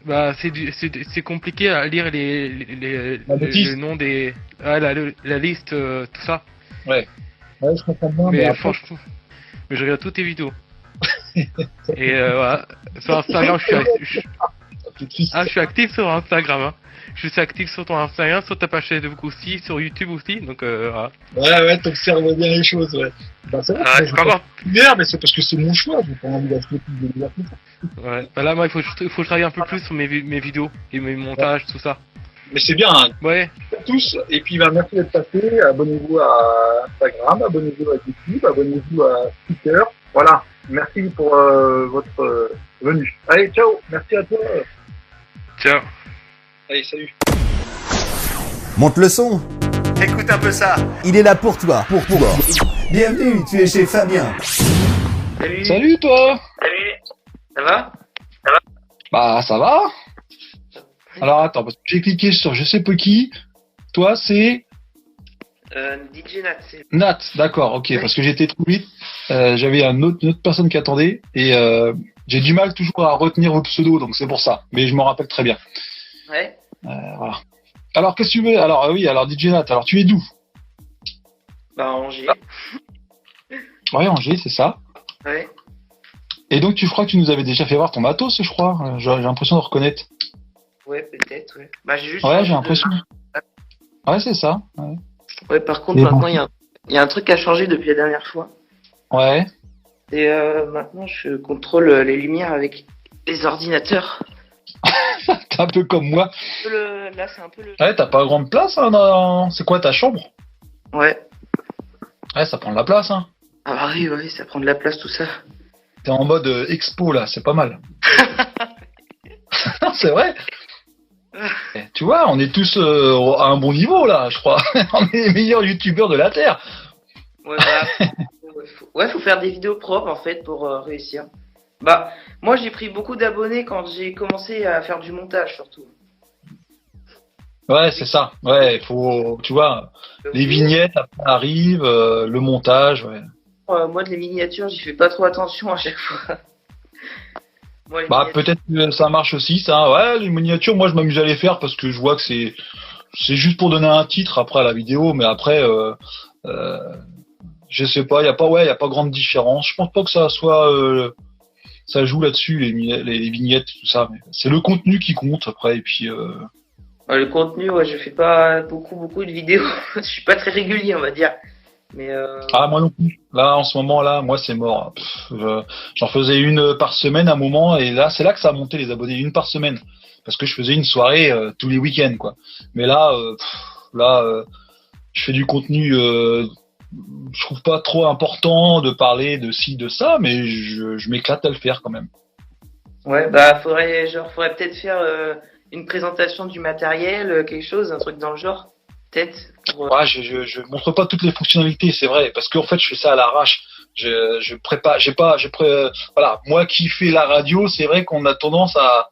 bah c'est compliqué à lire le nom des... la liste, tout ça. Ouais, je comprends bien. Mais franchement, je regarde toutes tes vidéos. Et voilà. Sur Instagram, je suis actif sur Instagram. Hein. Je suis actif sur ton Instagram, sur ta page Facebook aussi, sur YouTube aussi. Donc voilà. Ouais, t'observes bien les choses, ouais. Bah, c'est vrai, c'est pas encore bien, mais c'est parce que c'est mon choix. J'ai pas envie d'acheter plus de liberté. Ouais. Bah là, moi, il faut que je travaille un peu plus sur mes vidéos et mes montages, tout ça. Mais c'est bien, hein. Ouais. Tous. Et puis, bah, merci d'être passé. Abonnez-vous à Instagram, abonnez-vous à YouTube, abonnez-vous à Twitter. Voilà. Merci pour votre venu. Allez, ciao, merci à toi. Ciao. Allez, salut. Monte le son. Écoute un peu ça. Il est là pour toi. Bienvenue, tu es chez Fabien. Salut. Salut toi. Salut. Ça va? Bah ça va. Alors attends, parce que j'ai cliqué sur je sais pas qui. Toi c'est DJ Nat, c'est... Nat, d'accord, ok, parce que j'étais trop vite. J'avais une autre personne qui attendait et j'ai du mal toujours à retenir vos pseudos, donc c'est pour ça. Mais je m'en rappelle très bien. Ouais. Voilà. Alors qu'est-ce que tu veux? Alors oui, alors DJ Nat, alors tu es d'où? Bah, Angers. Ouais, Angers, c'est ça. Ouais. Et donc tu crois que tu nous avais déjà fait voir ton matos, je crois. J'ai l'impression de reconnaître. Ouais, peut-être, ouais. Bah, j'ai juste... Ouais, j'ai l'impression. Ouais, c'est ça. Ouais. Ouais, par contre, Et maintenant, bon. il y a un truc qui a changé depuis la dernière fois. Ouais. Et maintenant, je contrôle les lumières avec les ordinateurs. T'es un peu comme moi. Là, c'est un peu le... Ouais, t'as pas grande place, hein, c'est quoi ta chambre? Ouais. Ouais, ça prend de la place, hein. Ah bah oui, ouais, ça prend de la place, tout ça. T'es en mode expo, là, c'est pas mal. Non, c'est vrai. Tu vois, on est tous à un bon niveau, là, je crois. On est les meilleurs youtubeurs de la Terre. Ouais, bah, faut faire des vidéos propres, en fait, pour réussir. Bah, moi, j'ai pris beaucoup d'abonnés quand j'ai commencé à faire du montage, surtout. Ouais, c'est ça. Ouais, faut, tu vois, les vignettes après arrivent, le montage, ouais. Moi, les miniatures, j'y fais pas trop attention à chaque fois. Moi, les Bah, miniatures- peut-être que ça marche aussi, ça. Ouais, les miniatures, moi, je m'amuse à les faire parce que je vois que c'est juste pour donner un titre après à la vidéo, mais après, je sais pas, y a pas grande différence. Je pense pas que ça soit, ça joue là-dessus, les vignettes, tout ça. Mais c'est le contenu qui compte après, et puis, Le contenu, ouais, je fais pas beaucoup de vidéos. Je suis pas très régulier, on va dire. Mais ah, moi non plus. Là, en ce moment, là, moi, c'est mort. J'en faisais une par semaine à un moment, et là, c'est là que ça a monté les abonnés, une par semaine. Parce que je faisais une soirée tous les week-ends, quoi. Mais là, je fais du contenu, je trouve pas trop important de parler de ci, de ça, mais je m'éclate à le faire quand même. ouais, bah faudrait peut-être faire une présentation du matériel, quelque chose, un truc dans le genre, peut-être. Ouais, je montre pas toutes les fonctionnalités, c'est vrai, parce qu'en fait, je fais ça à l'arrache. Je prépare, voilà, moi qui fais la radio, c'est vrai qu'on a tendance à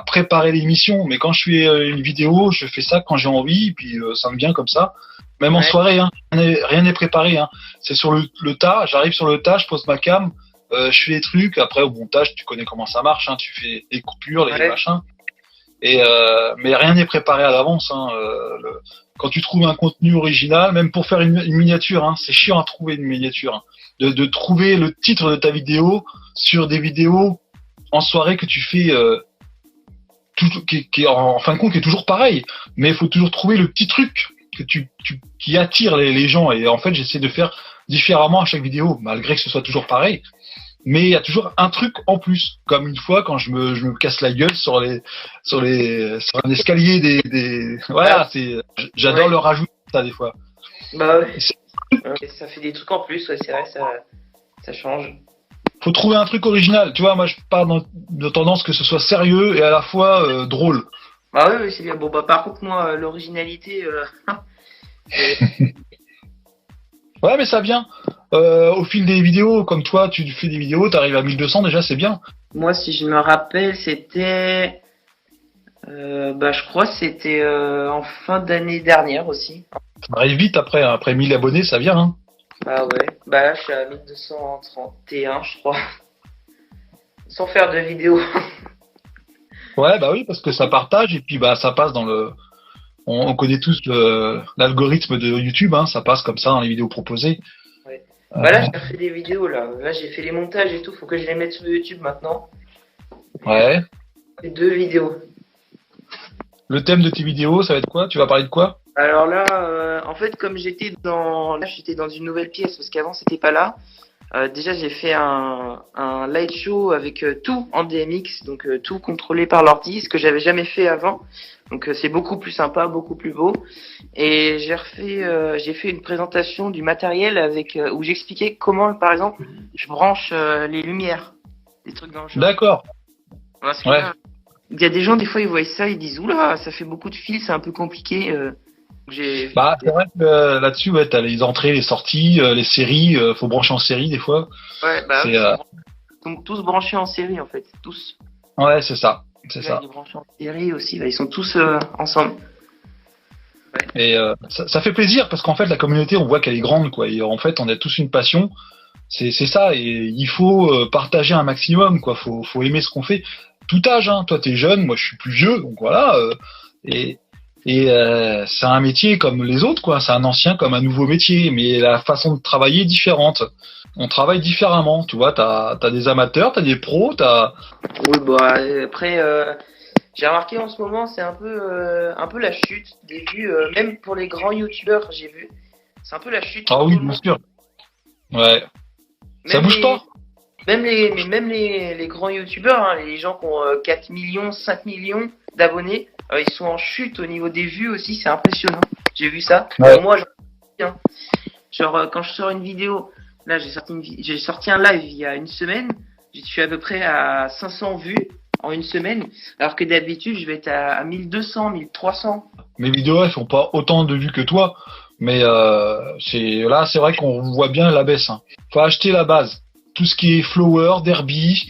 préparer l'émission, mais quand je fais une vidéo, je fais ça quand j'ai envie, et puis ça me vient comme ça. Même en Ouais. soirée, hein, rien n'est préparé, hein. C'est sur le tas, j'arrive sur le tas, je pose ma cam, je fais les trucs, après au montage, tu connais comment ça marche, hein, tu fais les coupures, les Ouais. machins. Et mais rien n'est préparé à l'avance, hein. Quand tu trouves un contenu original, même pour faire une miniature, hein, c'est chiant à trouver une miniature, hein. De trouver le titre de ta vidéo sur des vidéos en soirée que tu fais, qui en fin de compte qui est toujours pareil, mais il faut toujours trouver le petit truc que qui attire les gens. Et en fait, j'essaie de faire différemment à chaque vidéo, malgré que ce soit toujours pareil. Mais il y a toujours un truc en plus, comme une fois quand je me casse la gueule sur un escalier voilà, j'adore Ouais. le rajouter ça des fois. Bah ouais. C'est- Ça fait des trucs en plus, ouais, c'est vrai, ça change. Faut trouver un truc original, tu vois. Moi, je pars de tendance que ce soit sérieux et à la fois drôle. Bah ouais, c'est bien. Bon, bah par contre, moi, l'originalité, Ouais, mais ça vient. Au fil des vidéos, comme toi, tu fais des vidéos, t'arrives à 1200 déjà, c'est bien. moi, si je me rappelle, c'était... je crois que c'était en fin d'année dernière aussi. Ça arrive vite après, hein. Après 1000 abonnés, ça vient, hein. Bah ouais. Bah là, je suis à 1231, je crois. Sans faire de vidéo. Ouais, bah oui, parce que ça partage et puis bah ça passe dans le. On connaît tous l'algorithme de YouTube, hein, ça passe comme ça dans les vidéos proposées. Ouais. Bah là, j'ai fait des vidéos, là. Là, j'ai fait les montages et tout. Faut que je les mette sur YouTube maintenant. Ouais. Les 2 vidéos. Le thème de tes vidéos, ça va être quoi? Tu vas parler de quoi? Alors là, en fait, comme j'étais dans une nouvelle pièce, parce qu'avant, c'était pas là. Déjà, j'ai fait un light show avec tout en DMX, donc tout contrôlé par l'ordi, ce que j'avais jamais fait avant. Donc c'est beaucoup plus sympa, beaucoup plus beau. Et j'ai fait une présentation du matériel avec où j'expliquais comment, par exemple, je branche les lumières, des trucs dans le genre. D'accord. Parce que Ouais. là, il y a des gens, des fois, ils voient ça, ils disent oula, ça fait beaucoup de fils, c'est un peu compliqué. Bah, c'est vrai que là-dessus, ouais, t'as les entrées, les sorties, les séries, faut brancher en série des fois. Ouais, bah, C'est, ils sont tous branchés en série en fait, tous. Ouais, c'est ça. C'est Là, ça. ils branchent en série aussi, là, ils sont tous ensemble. Et ça fait plaisir parce qu'en fait, la communauté, on voit qu'elle est grande, quoi. Et en fait, on a tous une passion. C'est ça. Et il faut partager un maximum, quoi. Faut aimer ce qu'on fait. Tout âge, hein. Toi, t'es jeune, moi, je suis plus vieux, donc voilà. Et c'est un métier comme les autres, quoi. C'est un ancien comme un nouveau métier, mais la façon de travailler est différente. On travaille différemment, tu vois. T'as des amateurs, t'as des pros, t'as. Oui, bah après, j'ai remarqué en ce moment, c'est un peu la chute des vues, même pour les grands youtubeurs, j'ai vu. C'est un peu la chute. Ah pour oui, tout le bien monde. sûr. Ouais. Ça Même bouge les- pas. Même les grands youtubeurs, hein, les gens qui ont 4 millions, 5 millions d'abonnés, ils sont en chute au niveau des vues aussi, c'est impressionnant. J'ai vu ça. Ouais. Moi, genre, quand je sors une vidéo, là, j'ai sorti un live il y a une semaine, je suis à peu près à 500 vues en une semaine, alors que d'habitude, je vais être à 1200, 1300. Mes vidéos, elles font pas autant de vues que toi, mais c'est vrai qu'on voit bien la baisse. Hein. Faut acheter la base. Tout ce qui est flower, derby,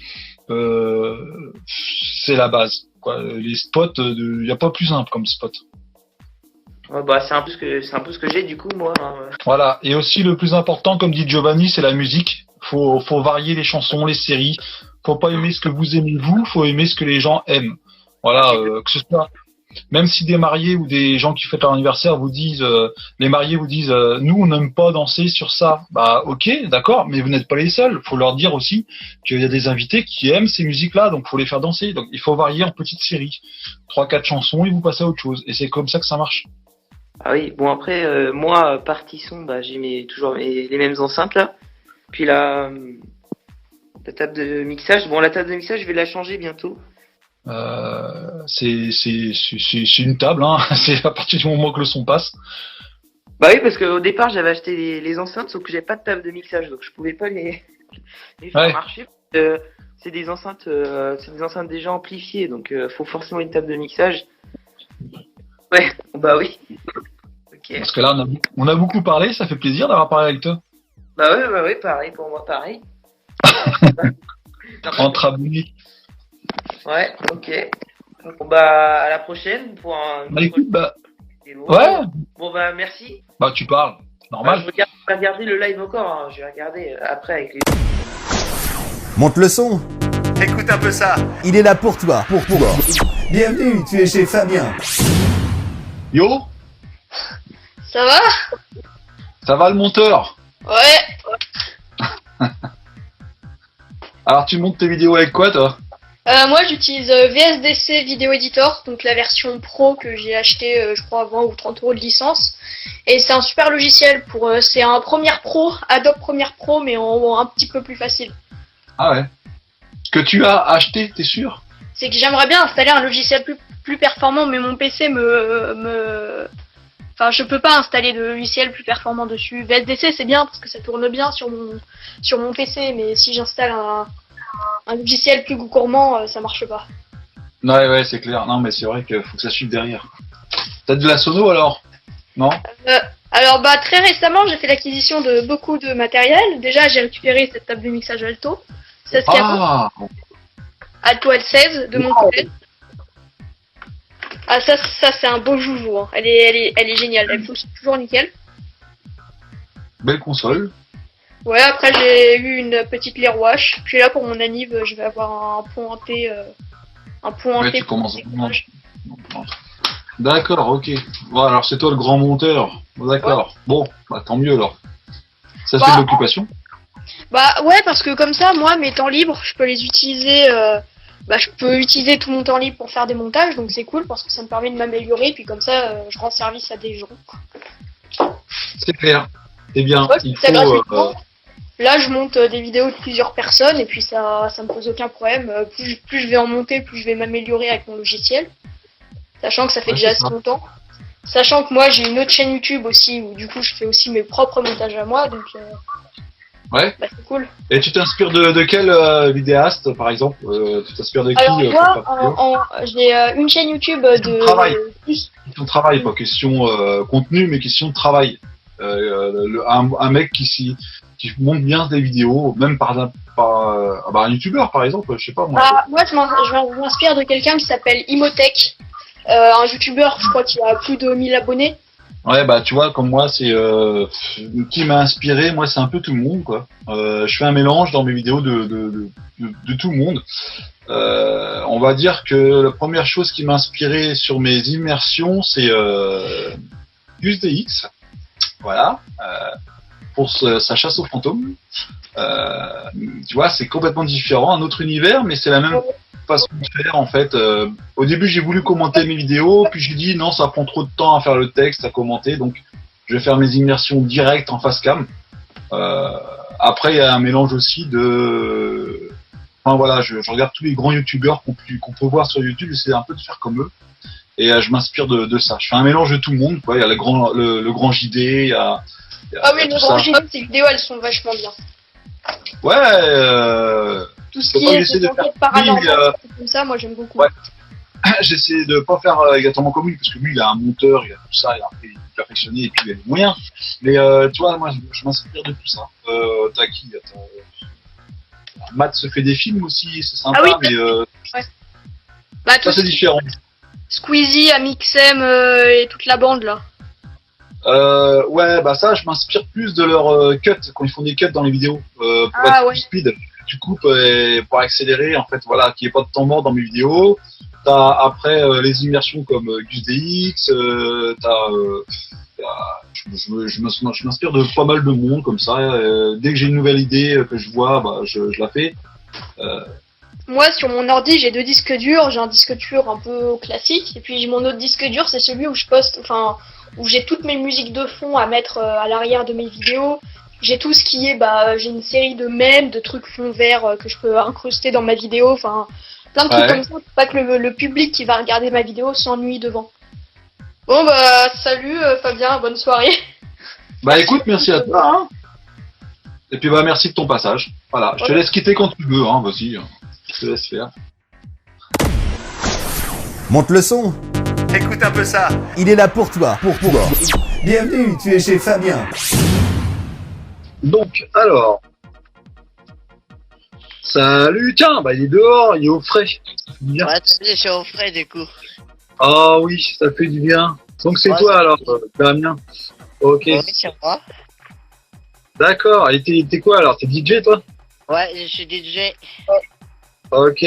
c'est la base. Quoi. Les spots, y a pas plus simple comme spot. Ouais, bah, c'est un peu ce que j'ai du coup, moi. Hein. Voilà. Et aussi le plus important, comme dit Giovanni, c'est la musique. Faut varier les chansons, les séries. Faut pas aimer ce que vous aimez vous, faut aimer ce que les gens aiment. Voilà, que ce soit. Même si des mariés ou des gens qui fêtent leur anniversaire vous disent, les mariés vous disent, nous on n'aime pas danser sur ça. Bah ok, d'accord, mais vous n'êtes pas les seuls. Faut leur dire aussi qu'il y a des invités qui aiment ces musiques-là, donc faut les faire danser. Donc il faut varier en petites séries, 3-4 chansons et vous passez à autre chose. Et c'est comme ça que ça marche. Ah oui, bon après, moi, partie son, bah, toujours les mêmes enceintes là. Puis la table de mixage, bon la table de mixage, je vais la changer bientôt. C'est une table, hein. C'est à partir du moment que le son passe. Bah oui, parce qu'au départ j'avais acheté les enceintes, sauf que j'avais pas de table de mixage, donc je pouvais pas les faire Ouais. marcher. C'est des enceintes déjà amplifiées, donc faut forcément une table de mixage. Ouais, bah oui. Ok. Parce que là on a beaucoup parlé, ça fait plaisir d'avoir parlé avec toi. Bah ouais, pareil pour moi, pareil. Entre abonnés. Ouais, ok. Bon bah à la prochaine pour un. Bah écoute, bah vidéo. ouais, Bon bah merci. bah tu parles, normal. Je vais regarder le live encore, hein. Je vais regarder après avec les. Monte le son. Écoute un peu ça. Il est là pour toi. Pour toi. Bienvenue, tu es chez Fabien. Yo, Ça va? ça va le monteur? Ouais. Alors tu montes tes vidéos avec quoi toi? Moi j'utilise VSDC Video Editor, donc la version pro que j'ai acheté je crois à 20 ou 30 € de licence. Et c'est un super logiciel c'est un Premiere Pro, Adobe Premiere Pro mais en un petit peu plus facile. Ah ouais. Ce que tu as acheté, t'es sûr? C'est que j'aimerais bien installer un logiciel plus performant, mais mon PC Enfin, je peux pas installer de logiciel plus performant dessus. VSDC c'est bien parce que ça tourne bien sur mon PC, mais si j'installe un logiciel plus gourmand, ça marche pas. Ouais, c'est clair. Non, mais c'est vrai qu'il faut que ça suive derrière. T'as de la sono alors? Non? Alors bah très récemment j'ai fait l'acquisition de beaucoup de matériel. Déjà j'ai récupéré cette table de mixage Alto, 16 canaux, Ah! Alto L16 de mon collègue. Ah ça c'est un beau joujou, hein. Elle est géniale, elle fonctionne toujours nickel. Belle console. Ouais, après j'ai eu une petite Leerwash. Puis là pour mon anniv, je vais avoir un pont hanté. Ouais, tu pour commences. mon décollage. D'accord, ok. Bon, alors c'est toi le grand monteur. Bon, d'accord. Bon, bah tant mieux alors. Ça fait Bah, de l'occupation. Bah ouais, parce que comme ça, moi mes temps libres, je peux les utiliser. Je peux utiliser tout mon temps libre pour faire des montages, donc c'est cool parce que ça me permet de m'améliorer. Puis comme ça, je rends service à des gens. C'est clair. Eh bien, Ouais, il c'est faut. gratuitement. Là, je monte des vidéos de plusieurs personnes et puis ça me pose aucun problème. Plus je vais en monter, plus je vais m'améliorer avec mon logiciel. Sachant que ça fait Ouais, déjà c'est assez ça. longtemps. Sachant que moi, j'ai une autre chaîne YouTube aussi où du coup, je fais aussi mes propres montages à moi. Donc Ouais. Bah, c'est cool. Et tu t'inspires de quel vidéaste, par exemple tu t'inspires de qui Alors pour moi, faire ta vidéo j'ai une chaîne YouTube Question de travail. de... Question de travail, pas question contenu, mais question de travail. Un mec qui monte bien des vidéos, même par un youtubeur par exemple, je sais pas moi. Ah, moi, je m'inspire de quelqu'un qui s'appelle Imotech, un youtubeur, je crois qu'il a plus de 1000 abonnés. Ouais, bah tu vois, comme moi, c'est qui m'a inspiré. Moi, c'est un peu tout le monde, quoi. Je fais un mélange dans mes vidéos de tout le monde. On va dire que la première chose qui m'a inspiré sur mes immersions, c'est Gus DX. Voilà. Pour sa chasse aux fantômes. Tu vois, c'est complètement différent, un autre univers, mais c'est la même façon de faire en fait. Au début, j'ai voulu commenter mes vidéos, puis j'ai dit non, ça prend trop de temps à faire le texte, à commenter, donc je vais faire mes immersions directes en face cam. Après, il y a un mélange aussi de... Enfin voilà, je regarde tous les grands youtubeurs qu'on peut voir sur YouTube, j'essaie un peu de faire comme eux. Et je m'inspire de ça. Je fais un mélange de tout le monde, quoi. Il y a le grand JD, il y a Ah oui, le grand JD, ces vidéos, elles sont vachement bien. Ouais, tout ce qui est enquête paranormale, comme ça, moi j'aime beaucoup. Ouais. J'essaie de pas faire exactement comme lui, parce que lui, il a un monteur, il a tout ça, il est perfectionné, et puis il a les moyens. Mais tu vois, moi, je m'inspire de tout ça. T'as qui Matt se fait des films aussi, c'est sympa, mais ouais. Bah, ça c'est différent. Squeezie, Amixem et toute la bande là. Ouais, bah ça, je m'inspire plus de leur cut, quand ils font des cuts dans les vidéos, pour être plus speed. Tu coupes pour accélérer, en fait, voilà, qu'il n'y ait pas de temps mort dans mes vidéos. T'as après les immersions comme Gus DX, je m'inspire de pas mal de monde comme ça. Dès que j'ai une nouvelle idée que je vois, bah, je la fais. Moi, sur mon ordi, j'ai 2 disques durs. J'ai un disque dur un peu classique, et puis mon autre disque dur, c'est celui où je poste, enfin, où j'ai toutes mes musiques de fond à mettre à l'arrière de mes vidéos. J'ai tout ce qui est, j'ai une série de mèmes, de trucs fond vert que je peux incruster dans ma vidéo, enfin, plein de trucs comme ça, pour pas que le public qui va regarder ma vidéo s'ennuie devant. Bon salut Fabien, bonne soirée. Bah écoute, merci à toi. Hein. Et puis merci de ton passage. Voilà, je te laisse quitter quand tu veux, hein, vas-y. Je te laisse faire. Monte le son. Écoute un peu ça. Il est là pour toi. Bienvenue, tu es chez Fabien. Donc, alors. Salut, tiens, il est dehors, il est au frais. Bien. Ouais, je suis au frais du coup. Ah oui, ça fait du bien. Donc c'est toi alors, Damien. Ok. Oui, c'est moi. D'accord, et t'es quoi alors? T'es DJ toi? Ouais, je suis DJ. Ok.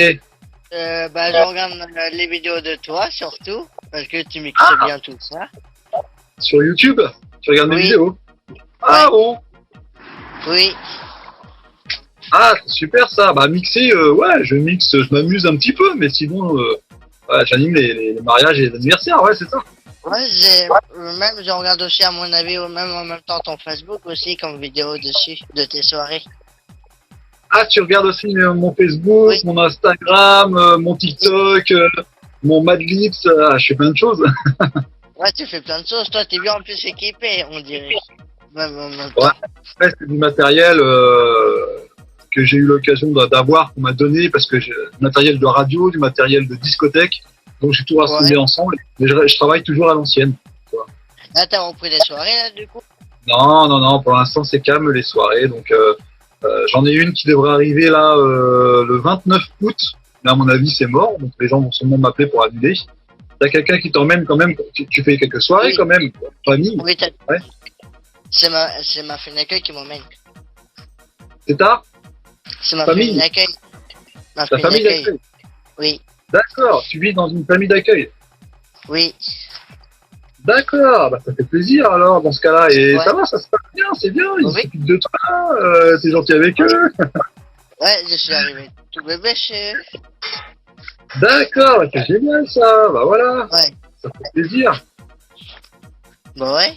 Je regarde les vidéos de toi surtout, parce que tu mixes bien tout ça. Sur YouTube? Tu regardes mes vidéos? Ah bon? Oui. Ah, c'est super ça. Mixer, je mixe, je m'amuse un petit peu, mais sinon, j'anime les mariages et les anniversaires, ouais, c'est ça. Ouais, je regarde aussi à mon avis, même en même temps ton Facebook aussi comme vidéo dessus, de tes soirées. Ah, tu regardes aussi mon Facebook, mon Instagram, mon TikTok, mon Madlips, je fais plein de choses. Ouais, tu fais plein de choses, toi t'es bien en plus équipé, on dirait. Même en même temps. Ouais, c'est du matériel que j'ai eu l'occasion d'avoir, qu'on m'a donné, parce que j'ai du matériel de radio, du matériel de discothèque, donc j'ai tout rassemblé ensemble, mais je travaille toujours à l'ancienne. Là, t'as repris les soirées, là, du coup? Non, pour l'instant c'est calme les soirées, donc j'en ai une qui devrait arriver là le 29 août, mais à mon avis c'est mort, donc les gens vont sûrement m'appeler pour annuler. T'as quelqu'un qui t'emmène quand même, tu fais quelques soirées quand même, famille. Oui, c'est ma famille d'accueil qui m'emmène. C'est ta? C'est ma famille d'accueil. Ta famille d'accueil? Oui. D'accord, tu vis dans une famille d'accueil? Oui. D'accord, ça fait plaisir alors dans ce cas-là. Et ça va, ça se passe bien, c'est bien, ils s'occupent de toi, t'es gentil avec eux. Ouais, je suis arrivé tout bébé chez eux. D'accord, c'est génial ça, voilà. Ouais. Ça fait plaisir. Bah ouais.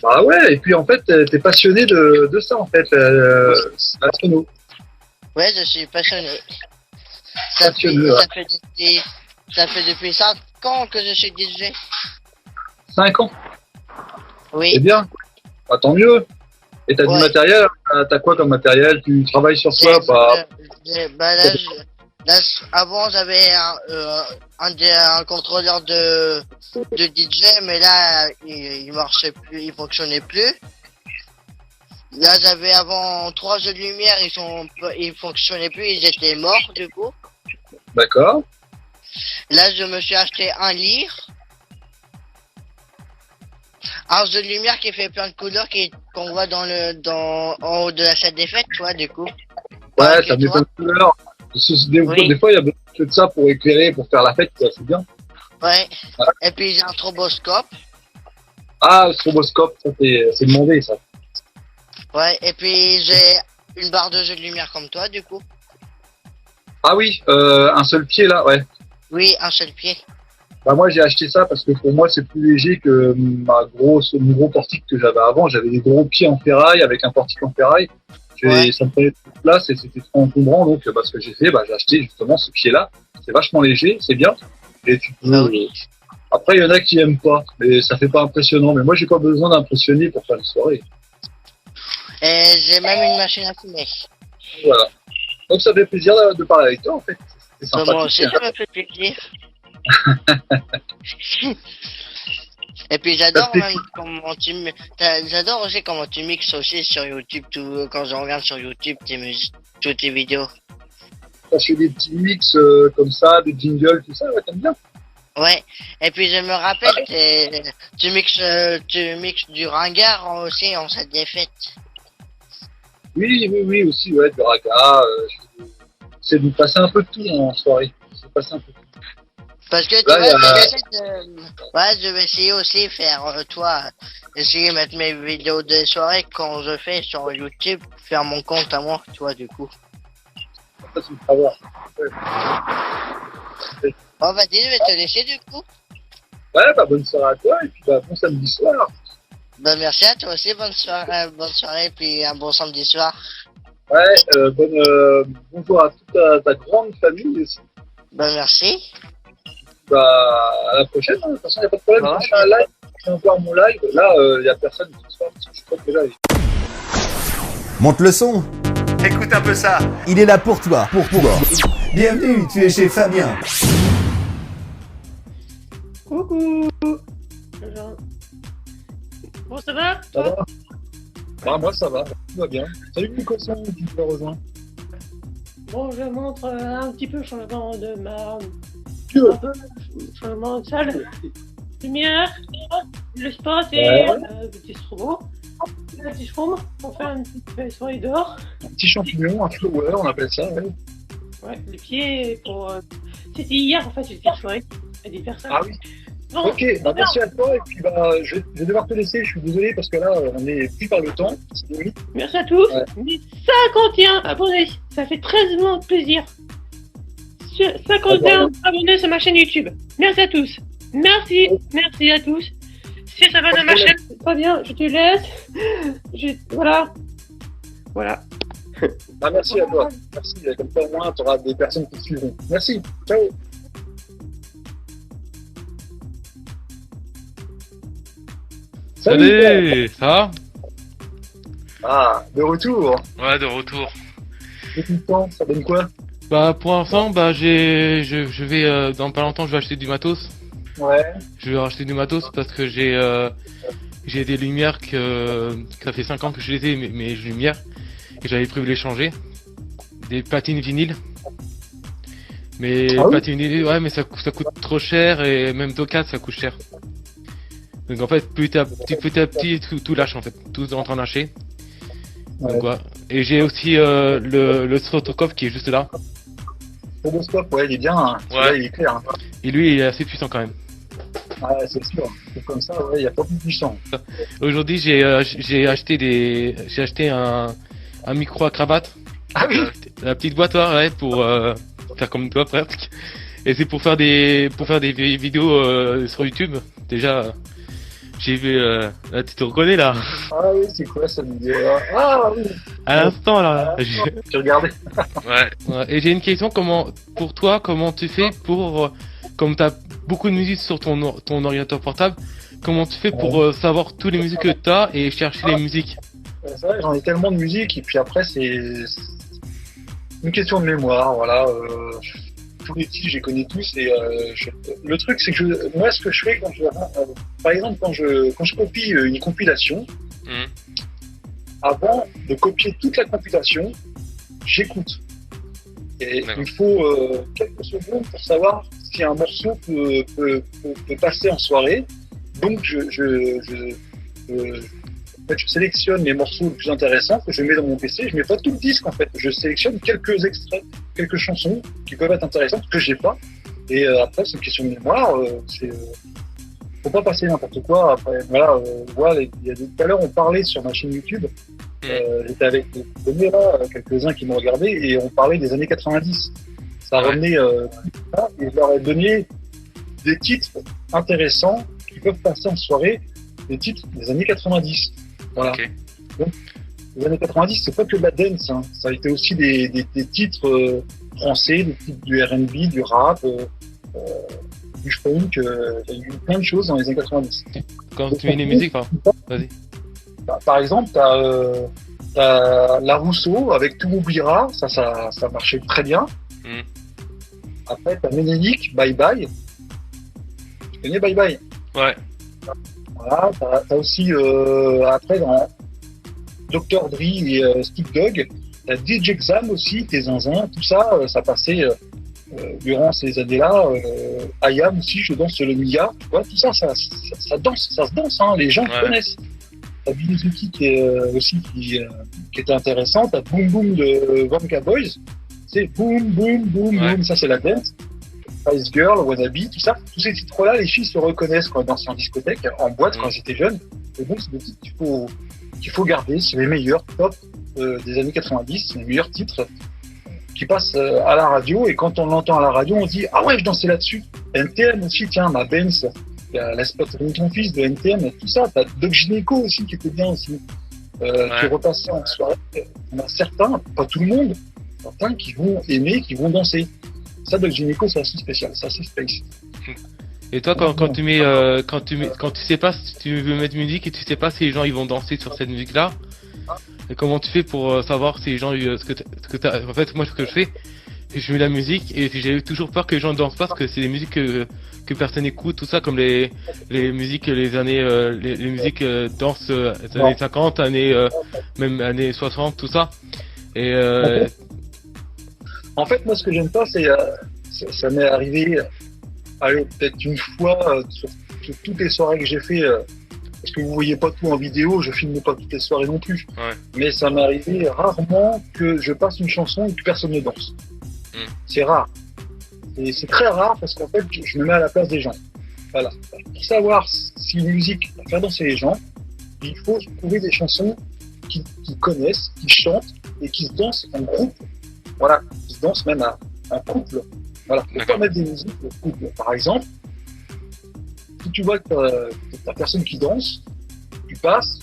Bah ouais, et puis en fait, t'es passionné de ça en fait, la sono. Ouais, je suis passionné. Ça fait depuis 5 ans que je suis DJ. 5 ans? Oui. C'est bien. Bah, tant mieux. Et t'as du Ouais. matériel? T'as quoi comme matériel? Tu travailles sur quoi? Bah, Bah là, avant j'avais un contrôleur de DJ, mais là il marchait plus, il fonctionnait plus. Là j'avais avant 3 jeux de lumière, ils fonctionnaient plus, ils étaient morts du coup. d'accord. Là je me suis acheté un lyre, un jeu de lumière qui fait plein de couleurs qu'on voit en haut de la salle des fêtes, tu vois, du coup. Ouais, Avec ça les met plein toits. de couleurs. Des fois, il y a besoin de ça pour éclairer, pour faire la fête, quoi, c'est bien. Ouais. Voilà. Et puis j'ai un stroboscope. Ah, le stroboscope, ça c'est demandé, ça. Ouais. Et puis j'ai une barre de jeu de lumière comme toi, du coup. Ah oui, un seul pied, là, ouais. Oui, un seul pied. Bah moi j'ai acheté ça parce que pour moi c'est plus léger que mon gros portique que j'avais avant. J'avais des gros pieds en ferraille avec un portique en ferraille. Ouais. Ça me prenait toute place et c'était trop encombrant. Donc ce que j'ai fait, j'ai acheté justement ce pied-là. C'est vachement léger, c'est bien. Et tu peux. Après il y en a qui aiment pas, mais ça fait pas impressionnant. Mais moi j'ai pas besoin d'impressionner pour faire une soirée. Et j'ai même une machine à fumer. Voilà. Donc ça fait plaisir de parler avec toi en fait. C'est Moi sympathique. aussi, ça me fait plaisir. Et puis j'adore même comment j'adore aussi comment tu mixes aussi sur YouTube, quand je regarde sur YouTube toutes tes vidéos. T'as fait des petits mix comme ça, des jingles, tout ça, ouais, t'aimes bien. Ouais. Et puis je me rappelle, tu mixes du ringard aussi en cette défaite. Oui, aussi, ouais, du raga. C'est de passer un peu de tout en soirée. C'est passer un peu de tout. Parce que tu Là, vois, je vais essayer aussi faire essayer de mettre mes vidéos de soirée quand je fais sur YouTube, faire mon compte à moi, tu vois, du coup. Ça, c'est le travail. Ouais. Bon, vas-y, je vais te laisser du coup. Ouais, bonne soirée à toi et puis bon samedi soir. Bah, merci à toi aussi, bonne soirée, puis un bon samedi soir. Ouais, bonjour à toute ta grande famille aussi. Bah, merci. Bah, à la prochaine, hein. De toute façon, y a pas de problème. Ouais. Je fais un live, je vais voir mon live. Là, y a personne ce soir parce que je crois que déjà. Monte le son. Écoute un peu ça. Il est là pour toi. Pour toi. Bienvenue, tu es chez Fabien. Coucou. Bon, ça va? Ça va? Bah, moi, ça va. Tout va bien. Salut, Picoson, tu me rejoins. Bon, je montre un petit peu changement de ma... Tu veux? Un peu changement de salle. Lumière, le spot et Ouais. le petit strobo. Le petit strobo, on fait une petite soirée dehors. Un petit champignon, un flower, on appelle ça, ouais. Ouais, les pieds pour... C'était hier, en fait, j'ai fait soirée. Il y a des personnes. Ah oui. Non, Ok, merci à toi et puis je vais devoir te laisser, je suis désolé parce que là on est pris par le temps, c'est limite. merci à tous. Ouais. Mais 51 abonnés, ça fait très plaisir. 51 abonnés sur ma chaîne YouTube. Merci à tous. Merci à tous. Si ça va dans ma chaîne, c'est pas bien, je te laisse. Voilà. Ah, merci à toi, merci, comme ça au moins tu auras des personnes qui te suivront. Merci, ciao. Salut, ça va? Ah, de retour. Ouais, de retour. Depuis le temps, ça donne quoi? Bah pour l'instant, je vais dans pas longtemps, je vais acheter du matos. Ouais. Je vais acheter du matos parce que j'ai des lumières que ça fait 5 ans que je les ai mes lumières et j'avais prévu de les changer. Des platines vinyles. Mais Ah oui platines vinyles, ouais, mais ça coûte trop cher et même Tokat ça coûte cher. Donc en fait, petit à petit, tout lâche en fait, tout est en train de lâcher. Donc, ouais. Et j'ai aussi le stroboscope qui est juste là. Le stroboscope, ouais, il est bien, hein. Ouais. Là, il est clair. Hein. Et lui, il est assez puissant quand même. Ouais, c'est sûr. C'est comme ça, ouais, il n'y a pas plus puissant. Aujourd'hui, j'ai acheté un micro à cravate. Ah oui. La petite boîte, ouais, pour faire comme toi presque. Et c'est pour faire des vidéos sur YouTube. Déjà, j'ai vu, là, tu te reconnais là. Ah oui, c'est quoi cette vidéo? Ah oui. À l'instant là. Tu regardais. Ouais. Et j'ai une question, pour toi, comment tu fais pour, comme t'as beaucoup de musique sur ton ordinateur portable, comment tu fais pour savoir toutes les musiques que t'as et chercher les musiques? C'est vrai, j'en ai tellement de musique, et puis après, c'est une question de mémoire, voilà. Tous les titres, je les connais tous, et le truc, c'est que moi, ce que je fais quand par exemple, quand je copie une compilation, avant de copier toute la compilation, j'écoute. Et il me faut quelques secondes pour savoir si un morceau peut passer en soirée. Donc, en fait, je sélectionne les morceaux les plus intéressants que je mets dans mon PC. Je mets pas tout le disque, en fait. Je sélectionne quelques extraits, quelques chansons qui peuvent être intéressantes que j'ai pas. Et après, c'est une question de mémoire. Faut pas passer n'importe quoi. Après, voilà, tout à l'heure, on parlait sur ma chaîne YouTube. J'étais avec des amis là, quelques-uns qui m'ont regardé, et on parlait des années 90. Ça revenait et je leur ai donné des titres intéressants qui peuvent passer en soirée, des titres des années 90. Voilà. Donc, les années 90, c'est pas que de la dance, hein. Ça a été aussi des titres français, des titres du R&B, du rap, du funk. Il y a eu plein de choses dans les années 90. Quand tu mets les musiques, vas-y. Par exemple, t'as La Rousseau avec Tout m'oubliera, ça marchait très bien. Après, t'as Ménélique, Bye Bye. Tu connais Bye Bye? Ouais. Voilà, t'as aussi, après, dans Dr. Dre et Snoop Dogg, t'as DJ Exam aussi, Tes Zinzins, tout ça, ça passait durant ces années-là. Ayam aussi, Je danse le Mia, tu vois, tout ça, ça danse, ça se danse, hein, les gens connaissent. T'as Billy Zuki qui était intéressant, t'as Boom Boom de Vanka Boys, c'est Boom Boom Boom Boom, ça c'est la dance. Spice Girl, Wannabe, tout ça, tous ces titres-là, les filles se reconnaissent quand elles dansent en discothèque, en boîte quand j'étais jeune. Et donc c'est des titres qu'il faut garder, c'est les meilleurs top des années 90, c'est les meilleurs titres qui passent à la radio, et quand on l'entend à la radio, on se dit ah ouais, je dansais là-dessus. NTM aussi, tiens, ma Benz. Il y a La Spot ton fils de NTM, tout ça. T'as Doc Gynéco aussi qui était bien aussi. Qui repassait en soirée. On a certains, pas tout le monde, certains qui vont aimer, qui vont danser. Ça, Doc Gynéco, c'est assez spécial, c'est assez space. Et toi, quand tu sais pas si tu veux mettre musique et tu sais pas si les gens ils vont danser sur cette musique-là, et comment tu fais pour savoir si les gens en fait, moi ce que je fais, je mets la musique et j'ai toujours peur que les gens dansent pas parce que c'est des musiques que personne n'écoute, tout ça, comme les musiques les années les musiques danse des années 50, même années 60, tout ça. Et en fait, moi ce que j'aime pas, c'est ça m'est arrivé peut-être une fois sur toutes les soirées que j'ai fait, parce que vous voyez pas tout en vidéo, je filme pas toutes les soirées non plus. Mais ça m'est arrivé rarement que je passe une chanson et que personne ne danse. C'est rare. Et c'est très rare parce qu'en fait, je me mets à la place des gens. Voilà. Pour savoir si une musique va faire danser les gens, il faut trouver des chansons qui connaissent, qui chantent et qui se dansent en groupe. Voilà, qui se dansent même en couple. Voilà, il faut pas mettre des musiques en couple. Par exemple, si tu vois que t'as personne qui danse, tu passes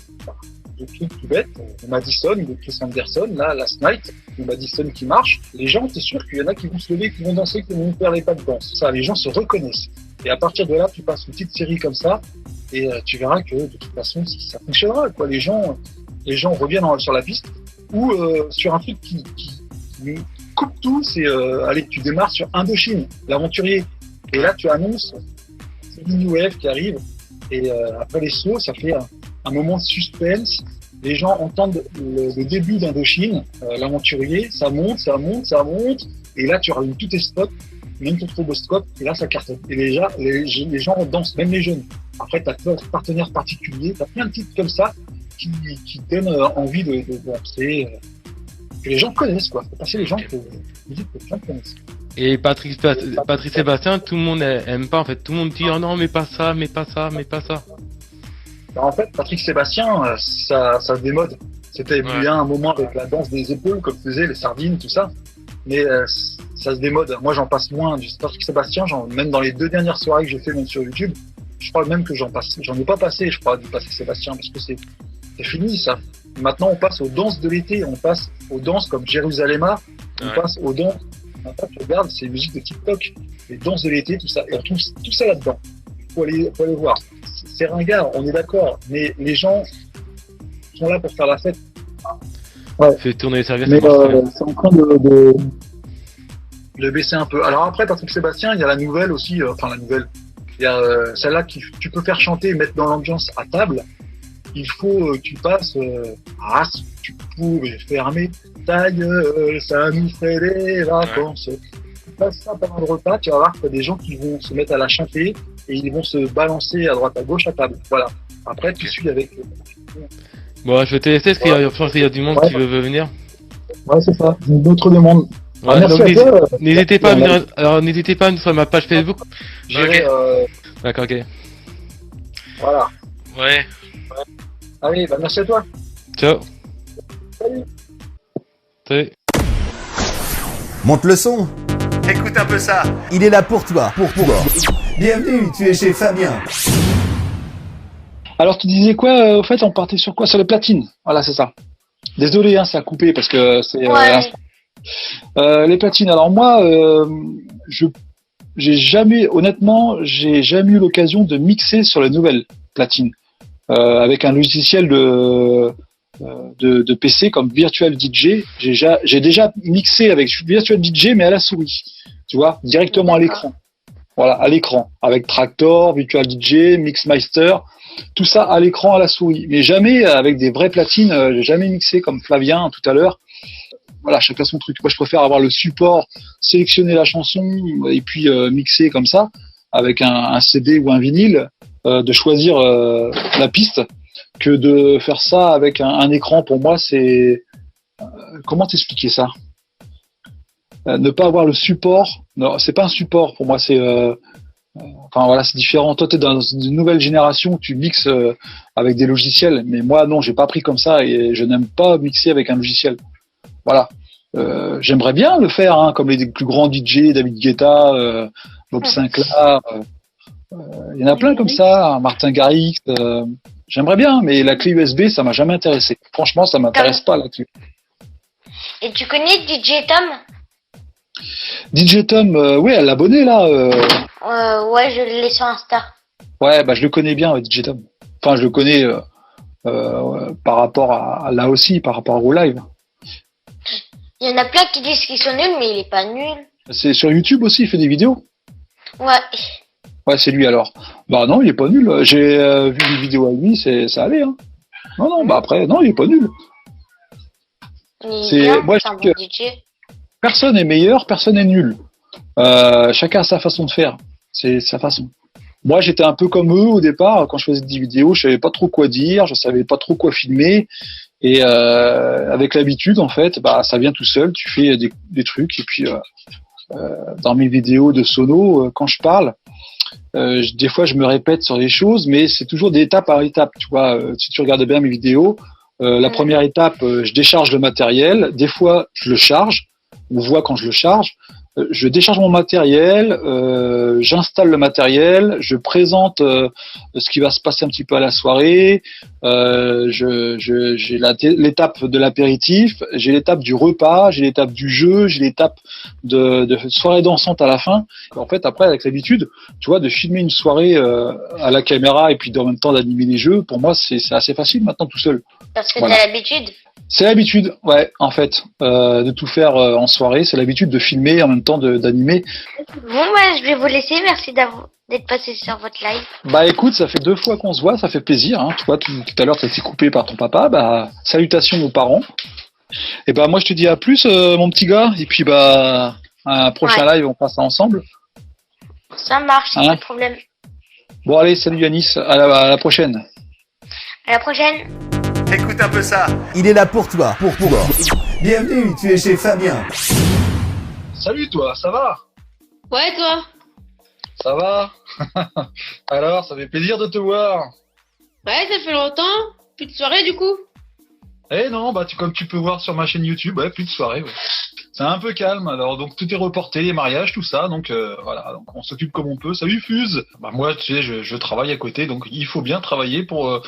des trucs tout bêtes, Madison, de Chris Anderson, là, Last Night, ou Madison qui marche, les gens, t'es sûr qu'il y en a qui vont se lever, qui vont danser, qui vont faire les pas de danse. Ça, les gens se reconnaissent. Et à partir de là, tu passes une petite série comme ça, et tu verras que de toute façon, ça fonctionnera, quoi. Les gens reviennent sur la piste, ou sur un truc qui coupe tout, c'est, allez, tu démarres sur Indochine, l'aventurier, et là, tu annonces, c'est une New Wave qui arrive, et après les sauts, ça fait un moment de suspense. Les gens entendent le début d'Indochine, l'aventurier, ça monte, et là tu rallumes tous tes spots, même ton stroboscope, et là ça cartonne. Et les gens dansent, même les jeunes. Après t'as plein de partenaires particuliers, t'as plein de titres comme ça qui donnent envie de danser, que les gens connaissent, quoi. Faut passer les gens que les gens connaissent. Et Patrick Sébastien, tout le monde aime pas en fait, tout le monde dit oh non mais pas ça. En fait, Patrick Sébastien, ça se démode. C'était bien un moment avec la danse des épaules, comme faisaient les sardines, tout ça. Mais ça se démode. Moi, j'en passe moins du Patrick Sébastien. Même dans les 2 dernières soirées que j'ai fait même sur YouTube, je crois même que j'en ai pas passé, je crois, du Patrick Sébastien, parce que c'est fini, ça. Maintenant, on passe aux danses de l'été. On passe aux danses comme Jérusalema. On passe aux danses. Maintenant, tu regardes, c'est les musiques de TikTok. Les danses de l'été, tout ça. Et on trouve tout ça là-dedans. Faut aller voir. C'est ringard, on est d'accord, mais les gens sont là pour faire la fête. Ouais. Fais tourner les serviettes. Mais ça marche très bien. c'est en train de baisser un peu. Alors après, Patrick Sébastien, il y a la nouvelle aussi, enfin la nouvelle. Il y a celle-là que tu peux faire chanter et mettre dans l'ambiance à table. Il faut que tu passes si tu pouvais fermer ta gueule, ça nous ferait des vacances. Tu passes ça pendant le repas, tu vas voir qu'il y a des gens qui vont se mettre à la chanter et ils vont se balancer à droite à gauche à table. Voilà. Après, tu suis avec. Bon, je vais te laisser parce qu'il y a, je pense qu'il y a du monde qui veut venir. Ouais, c'est ça. Une autre demande. Ouais, merci donc à toi. n'hésitez pas à venir. Alors n'hésitez pas à venir sur ma page Facebook. J'irai. D'accord, ok. Voilà. Ouais. Allez, bah merci à toi. Ciao. Salut. Salut. Monte le son. Écoute un peu ça. Il est là pour toi. Pour toi. Bienvenue, tu es chez Fabien. Alors tu disais quoi au fait, on partait sur quoi? Sur les platines. Voilà, c'est ça. Désolé, hein, ça a coupé parce que c'est les platines. Alors moi, j'ai jamais eu l'occasion de mixer sur les nouvelles platines avec un logiciel de PC comme Virtual DJ. J'ai déjà mixé avec Virtual DJ mais à la souris, tu vois, directement à l'écran. Voilà, à l'écran, avec Tractor, Virtual DJ, Mixmeister, tout ça à l'écran, à la souris. Mais jamais avec des vraies platines, j'ai jamais mixé comme Flavien tout à l'heure. Voilà, chacun son truc. Moi, je préfère avoir le support, sélectionner la chanson et puis mixer comme ça, avec un CD ou un vinyle, de choisir la piste, que de faire ça avec un écran. Pour moi, c'est... comment t'expliquer ça? Ne pas avoir le support, non, c'est pas un support pour moi, c'est enfin voilà, c'est différent. Toi, t'es dans une nouvelle génération, tu mixes avec des logiciels, mais moi non, j'ai pas appris comme ça et je n'aime pas mixer avec un logiciel. Voilà. J'aimerais bien le faire, hein, comme les plus grands DJ, David Guetta, Bob Sinclair. Il y en a plein comme ça, Martin Garrix. J'aimerais bien, mais la clé USB, ça m'a jamais intéressé. Franchement, ça m'intéresse pas la clé. Et tu connais DJ Tom? DJ Tom, oui, elle l'abonné là. Ouais, je l'ai sur Insta. Ouais, bah je le connais bien, DJ Tom. Enfin, je le connais par rapport à là aussi, par rapport au live. Il y en a plein qui disent qu'ils sont nuls, mais il est pas nul. C'est sur YouTube aussi, il fait des vidéos. Ouais. Ouais, c'est lui alors. Bah non, il est pas nul. J'ai vu des vidéos à lui, ça allait. Hein. Non, bah après, non, il est pas nul. Moi, je dis que personne est meilleur, personne est nul. Chacun a sa façon de faire. C'est sa façon. Moi, j'étais un peu comme eux au départ. Quand je faisais des vidéos, je savais pas trop quoi dire, je savais pas trop quoi filmer. Et avec l'habitude, en fait, bah ça vient tout seul. Tu fais des trucs. Et puis dans mes vidéos de sono, quand je parle, des fois je me répète sur les choses, mais c'est toujours d'étape par étape. Tu vois, si tu regardes bien mes vidéos, la première étape, je décharge le matériel. Des fois, je le charge. On voit quand je le charge. Je décharge mon matériel, j'installe le matériel, je présente ce qui va se passer un petit peu à la soirée. J'ai l'étape de l'apéritif, j'ai l'étape du repas, j'ai l'étape du jeu, j'ai l'étape de soirée dansante à la fin. En fait, après, avec l'habitude, tu vois, de filmer une soirée à la caméra et puis en même temps d'animer les jeux, pour moi, c'est assez facile maintenant tout seul. Parce que voilà. t'as l'habitude. C'est l'habitude, ouais, en fait, de tout faire en soirée. C'est l'habitude de filmer en même temps d'animer. Bon, bah, je vais vous laisser. Merci d'être passé sur votre live. Bah écoute, ça fait 2 fois qu'on se voit, ça fait plaisir. Hein. Tu vois, tout à l'heure, t'as été coupé par ton papa. Bah, salutations aux parents. Et bah moi, je te dis à plus, mon petit gars. Et puis bah, un prochain live, on passe ça ensemble. Ça marche, pas de problème. Bon allez, salut Yanis, à la prochaine. À la prochaine. Écoute un peu ça. Il est là pour toi. Pour toi. Bienvenue, tu es chez Fabien. Salut toi, ça va? Ouais, toi? Ça va? Alors, ça fait plaisir de te voir. Ouais, ça fait longtemps. Plus de soirée du coup? Eh non, bah comme tu peux voir sur ma chaîne YouTube, ouais, plus de soirée. Ouais. C'est un peu calme, alors donc tout est reporté, les mariages, tout ça, donc voilà, donc on s'occupe comme on peut, ça lui fuse. Bah moi, tu sais, je travaille à côté, donc il faut bien travailler pour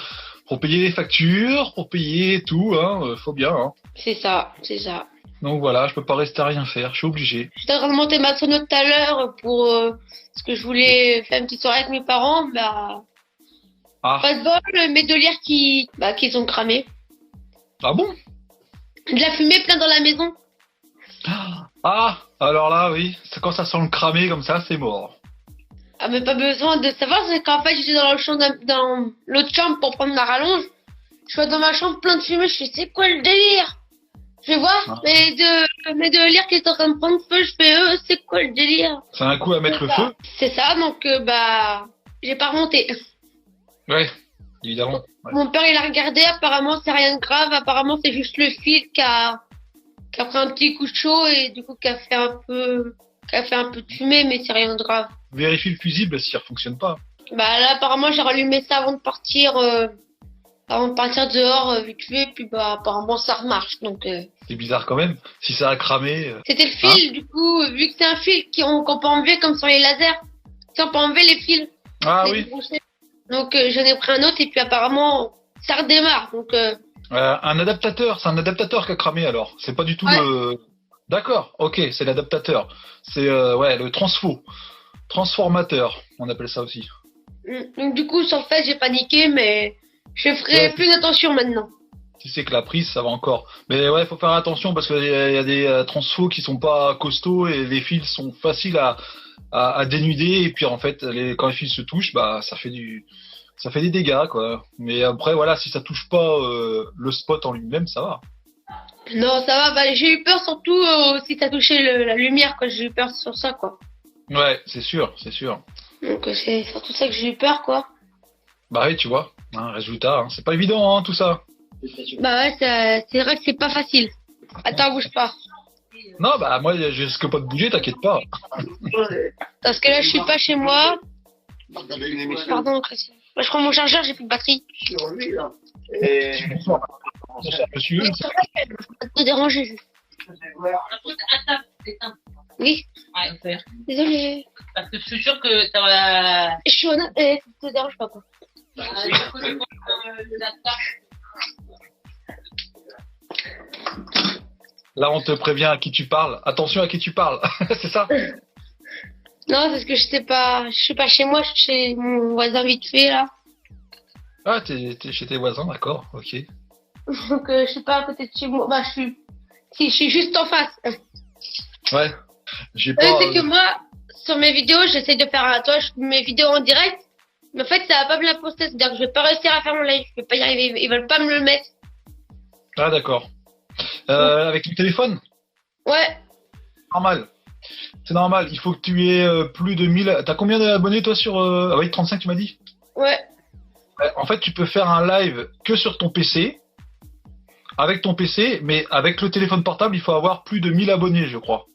payer les factures, pour payer tout, hein, faut bien. Hein. C'est ça, c'est ça. Donc voilà, je peux pas rester à rien faire, je suis obligé. J'étais en train de monter ma sono tout à l'heure pour parce que je voulais faire une petite soirée avec mes parents, bah pas de bol, mes 2 lyres qui ont cramé. Ah bon? De la fumée plein dans la maison. Ah, alors là, oui, c'est quand ça sent le cramé comme ça, c'est mort. Ah, mais pas besoin de savoir, c'est qu'en fait, j'étais dans l'autre chambre pour prendre ma rallonge. Je suis dans ma chambre plein de fumée, je fais, c'est quoi le délire? Je vais voir, mais de lire qu'il est en train de prendre feu, je fais, c'est quoi le délire? C'est un coup à mettre le feu? C'est ça, donc, j'ai pas remonté. Ouais, évidemment. Ouais. Mon père, il a regardé, apparemment, c'est rien de grave, apparemment, c'est juste le fil qui a pris un petit coup de chaud et du coup, qui a fait un peu de fumée, mais c'est rien de grave. Vérifie le fusible si ça ne fonctionne pas. Bah là, apparemment, j'ai rallumé ça avant de partir dehors, vite fait, puis apparemment, ça remarche, donc... C'est bizarre quand même, si ça a cramé... C'était le fil, du coup, vu que c'est un fil qu'on peut enlever comme sur les lasers, on peut enlever les fils. Ah oui. Donc, j'en ai pris un autre, et puis apparemment, ça redémarre, donc... un adaptateur, c'est un adaptateur qui a cramé alors, c'est pas du tout le... D'accord, ok, c'est l'adaptateur. C'est le transformateur, on appelle ça aussi. Donc du coup, sur le fait, j'ai paniqué, mais je ferai plus attention maintenant. Si c'est que la prise, ça va encore. Mais ouais, faut faire attention parce qu'il y a des transfos qui sont pas costauds et les fils sont faciles à dénuder. Et puis en fait, quand les fils se touchent, ça fait des dégâts, quoi. Mais après, voilà, si ça touche pas le spot en lui-même, ça va. Non, ça va. J'ai eu peur surtout si ça touchait la lumière, quoi. J'ai eu peur sur ça, quoi. Ouais, c'est sûr. Donc c'est surtout ça que j'ai eu peur, quoi. Bah oui, tu vois, résultat, c'est pas évident, tout ça. Bah ouais, c'est vrai que c'est pas facile. Attends, bouge pas. Non, moi, je risque pas de bouger, t'inquiète pas. Parce que là, je suis pas chez moi. Pardon, Christian. Je prends mon chargeur, j'ai plus de batterie. Monsieur, je vais te déranger. Oui. Désolé. Parce que je suis sûr que ça va. Je suis honnête, te dérange pas, quoi. Là, on te prévient à qui tu parles. Attention à qui tu parles, c'est ça? Non, parce que je suis pas chez moi, je suis chez mon voisin vite fait, là. Ah, t'es chez tes voisins, d'accord, ok. Donc, je suis pas à côté de chez moi. Je suis juste en face. Ouais. C'est que moi, sur mes vidéos, j'essaie de faire mes vidéos en direct. Mais en fait, ça va pas me la poster. C'est-à-dire que je vais pas réussir à faire mon live. Je vais pas y arriver. Ils veulent pas me le mettre. Ah, d'accord. Avec ton téléphone? Ouais. Normal. C'est normal. Il faut que tu aies plus de 1000. T'as combien d'abonnés, toi, sur. Ah oui, 35, tu m'as dit? Ouais. En fait, tu peux faire un live que sur ton PC. Avec ton PC, mais avec le téléphone portable, il faut avoir plus de 1000 abonnés, je crois.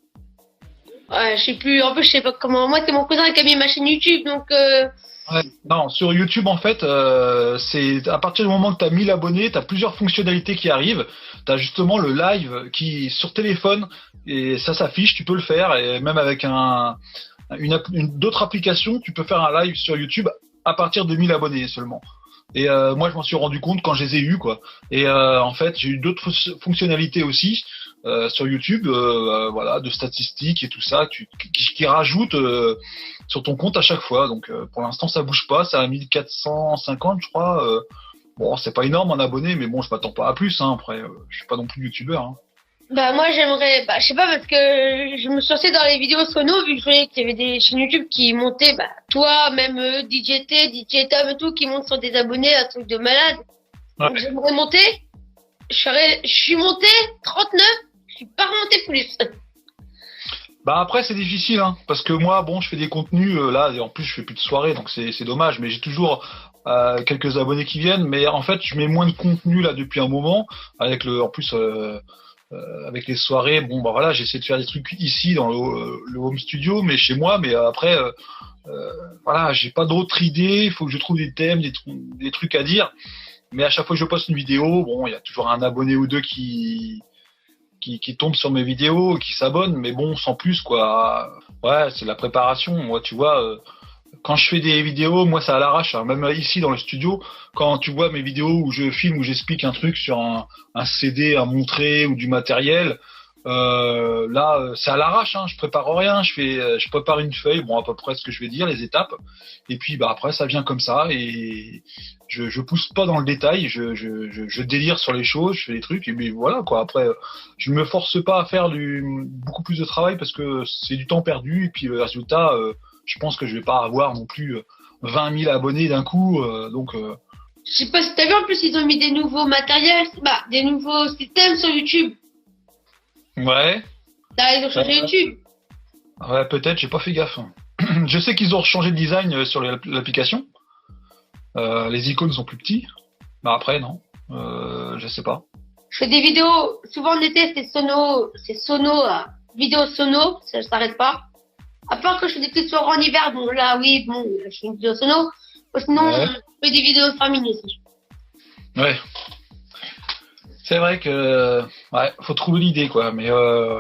Ouais, je sais plus. En plus, je sais pas comment. Moi, c'est mon cousin qui a mis ma chaîne YouTube, donc. Ouais. Non, sur YouTube, en fait, c'est à partir du moment que tu as 1000 abonnés, tu as plusieurs fonctionnalités qui arrivent. Tu as justement le live qui sur téléphone et ça s'affiche, tu peux le faire et même avec d'autres applications, tu peux faire un live sur YouTube à partir de 1000 abonnés seulement. Et moi, je m'en suis rendu compte quand je les ai eus, quoi. Et en fait, j'ai eu d'autres fonctionnalités aussi sur YouTube, de statistiques et tout ça, qui rajoutent sur ton compte à chaque fois. Donc, pour l'instant, ça bouge pas. Ça a 1450, je crois. Bon, c'est pas énorme en abonnés, mais bon, je m'attends pas à plus. Après, je suis pas non plus youtubeur. Moi, j'aimerais, je sais pas, parce que je me suis lancée dans les vidéos sono, vu que je voyais qu'il y avait des chaînes YouTube qui montaient, toi, même DJT, DJ Tom et tout, qui montent sur des abonnés, un truc de malade. Ouais. Donc, j'aimerais monter. Je suis monté 39, je suis pas remonté plus. Après, c'est difficile, parce que moi, je fais des contenus, là, et en plus, je fais plus de soirées, donc c'est dommage, mais j'ai toujours quelques abonnés qui viennent, mais en fait, je mets moins de contenu, là, depuis un moment, avec avec les soirées, j'essaie de faire des trucs ici dans le home studio, mais chez moi, mais après, j'ai pas d'autres idées, il faut que je trouve des thèmes, des trucs à dire, mais à chaque fois que je poste une vidéo, il y a toujours un abonné ou deux qui tombe sur mes vidéos, qui s'abonne, mais sans plus, quoi. Ouais, c'est la préparation, moi, tu vois, quand je fais des vidéos, moi, ça à l'arrache, même ici dans le studio, quand tu vois mes vidéos où je filme, où j'explique un truc sur un CD à montrer ou du matériel, Là, c'est à l'arrache, hein, je prépare rien, je prépare une feuille, bon à peu près ce que je vais dire, les étapes, et puis bah après ça vient comme ça, et je pousse pas dans le détail, je délire sur les choses, je fais des trucs, et puis voilà quoi. Après, je me force pas à faire beaucoup plus de travail parce que c'est du temps perdu, et puis le résultat, je pense que je vais pas avoir non plus 20 000 abonnés d'un coup, donc. Je sais pas si t'as vu, en plus ils ont mis des nouveaux matériels, des nouveaux systèmes sur YouTube. Ouais. Là, ils ont changé YouTube. Ouais, peut-être, j'ai pas fait gaffe. Je sais qu'ils ont changé de design sur l'application. Les icônes sont plus petits. Bah après, non. Je sais pas. Je fais des vidéos, souvent en été, c'est sono, vidéo sono, ça s'arrête pas. À part que je fais des petites soirées en hiver, bon là, oui, bon, je fais une vidéo sono. Sinon, Ouais. je fais des vidéos de famille aussi. Ouais. C'est vrai que ouais, faut trouver l'idée quoi, mais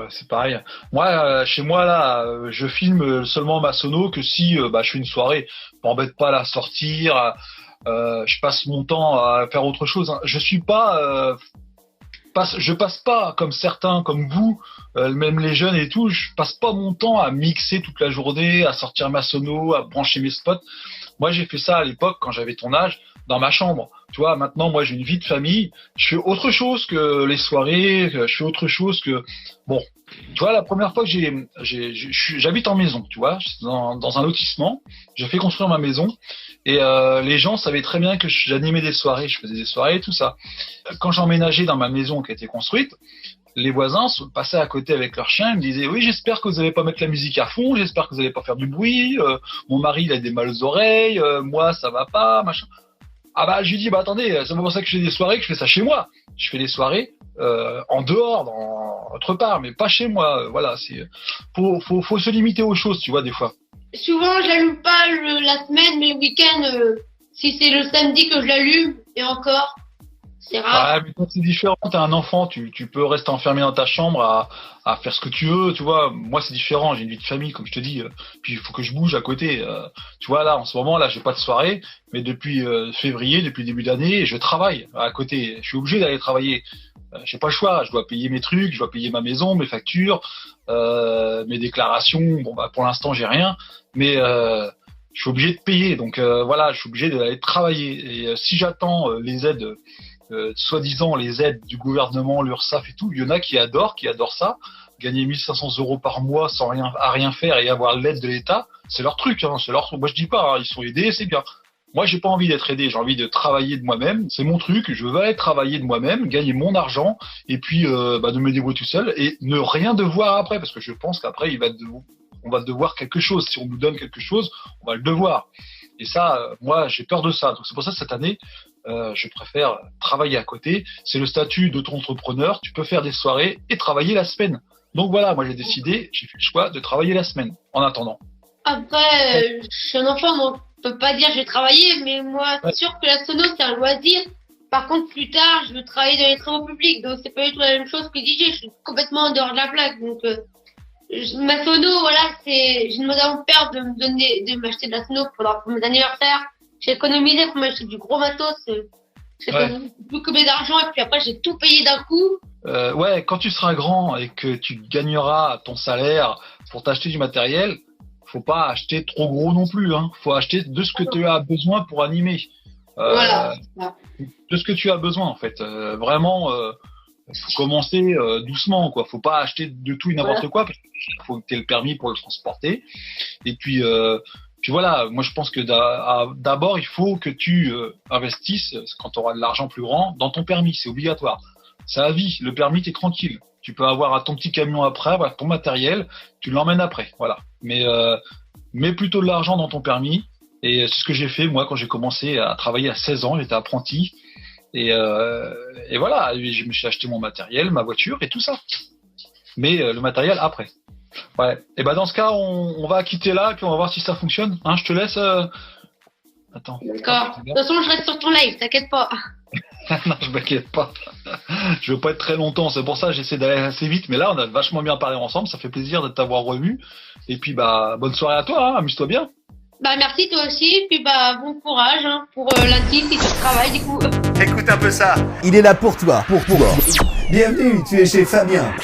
c'est pareil. Moi, chez moi là, je filme seulement ma sono que si je fais une soirée. Je m'embête pas à la sortir. Je passe mon temps à faire autre chose. Hein. Je suis pas, je passe pas comme certains, comme vous, même les jeunes et tout. Je passe pas mon temps à mixer toute la journée, à sortir ma sono, à brancher mes spots. Moi, j'ai fait ça à l'époque quand j'avais ton âge, dans ma chambre. Tu vois, maintenant, moi, j'ai une vie de famille. Je fais autre chose que les soirées. Je fais autre chose que bon. Tu vois, la première fois que j'habite en maison, tu vois, dans un lotissement. J'ai fait construire ma maison et les gens savaient très bien que j'animais des soirées. Je faisais des soirées et tout ça. Quand j'ai emménagé dans ma maison qui a été construite, les voisins passaient à côté avec leurs chiens, ils me disaient oui, j'espère que vous n'allez pas mettre la musique à fond, j'espère que vous n'allez pas faire du bruit, mon mari il a des mal aux oreilles, moi ça va pas, machin. Ah bah je lui dis bah attendez, c'est pas pour ça que je fais des soirées que je fais ça chez moi. Je fais des soirées en dehors, autre part, mais pas chez moi. Voilà, c'est faut se limiter aux choses, tu vois, des fois. Souvent, je l'allume pas la semaine, mais le week-end, si c'est le samedi que je l'allume, et encore, c'est rare. Ouais, mais quand c'est différent, t'es un enfant, tu peux rester enfermé dans ta chambre à faire ce que tu veux, tu vois. Moi, c'est différent, j'ai une vie de famille, comme je te dis. Puis il faut que je bouge à côté. Tu vois, là, en ce moment, là, j'ai pas de soirée, mais depuis février, depuis le début d'année, je travaille à côté. Je suis obligé d'aller travailler. J'ai pas le choix, je dois payer mes trucs, je dois payer ma maison, mes factures, mes déclarations. Bon, bah, pour l'instant, j'ai rien, mais je suis obligé de payer. Donc voilà, je suis obligé d'aller travailler. Et si j'attends les aides, soi-disant les aides du gouvernement, l'URSSAF et tout, il y en a qui adorent ça. Gagner 1 500 € par mois sans rien faire et avoir l'aide de l'État, c'est leur truc. Hein, c'est leur truc. Moi, je dis pas, hein, ils sont aidés, c'est bien. Moi, j'ai pas envie d'être aidé, j'ai envie de travailler de moi-même. C'est mon truc, je veux aller travailler de moi-même, gagner mon argent et puis de me débrouiller tout seul et ne rien devoir après, parce que je pense qu'après on va devoir quelque chose. Si on nous donne quelque chose, on va le devoir. Et ça, moi, j'ai peur de ça. Donc c'est pour ça que cette année, je préfère travailler à côté. C'est le statut d'auto-entrepreneur. Tu peux faire des soirées et travailler la semaine. Donc voilà, moi j'ai décidé, j'ai fait le choix de travailler la semaine en attendant. Après, je suis un enfant, donc je peux pas dire je vais travailler, mais moi, c'est sûr que la sono, c'est un loisir. Par contre, plus tard, je veux travailler dans les travaux publics, donc c'est pas du tout la même chose que DJ. Je suis complètement en dehors de la plaque, donc ma sono, voilà, j'ai demandé à mon père de m'acheter de la sono pour mes anniversaires. J'ai économisé pour m'acheter du gros matos. J'ai plus que d'argent et puis après j'ai tout payé d'un coup. Ouais, quand tu seras grand et que tu gagneras ton salaire pour t'acheter du matériel, faut pas acheter trop gros non plus. Hein. Faut acheter de ce que tu as besoin pour animer. Voilà. De ce que tu as besoin en fait. Vraiment, faut commencer doucement quoi. Faut pas acheter de tout et n'importe quoi parce qu'il faut que tu aies le permis pour le transporter. Et puis voilà, moi je pense que d'abord il faut que tu investisses quand tu auras de l'argent plus grand dans ton permis, c'est obligatoire. C'est à vie, le permis t'es tranquille. Tu peux avoir ton petit camion après, voilà, ton matériel, tu l'emmènes après, voilà. Mais mets plutôt de l'argent dans ton permis et c'est ce que j'ai fait moi quand j'ai commencé à travailler à 16 ans, j'étais apprenti et voilà, je me suis acheté mon matériel, ma voiture et tout ça. Mais le matériel après. Ouais. Et ben dans ce cas, on va quitter là, puis on va voir si ça fonctionne. Hein, je te laisse. Attends. D'accord. De toute façon, je reste sur ton live, t'inquiète pas. Non, je m'inquiète pas. Je veux pas être très longtemps, c'est pour ça que j'essaie d'aller assez vite. Mais là, on a vachement bien parlé ensemble. Ça fait plaisir de t'avoir revu. Et puis, bonne soirée à toi. Hein, amuse-toi bien. Merci toi aussi. Puis bon courage pour lundi si tu travailles du coup. Écoute un peu ça. Il est là pour toi. Bienvenue, tu es chez Fabien.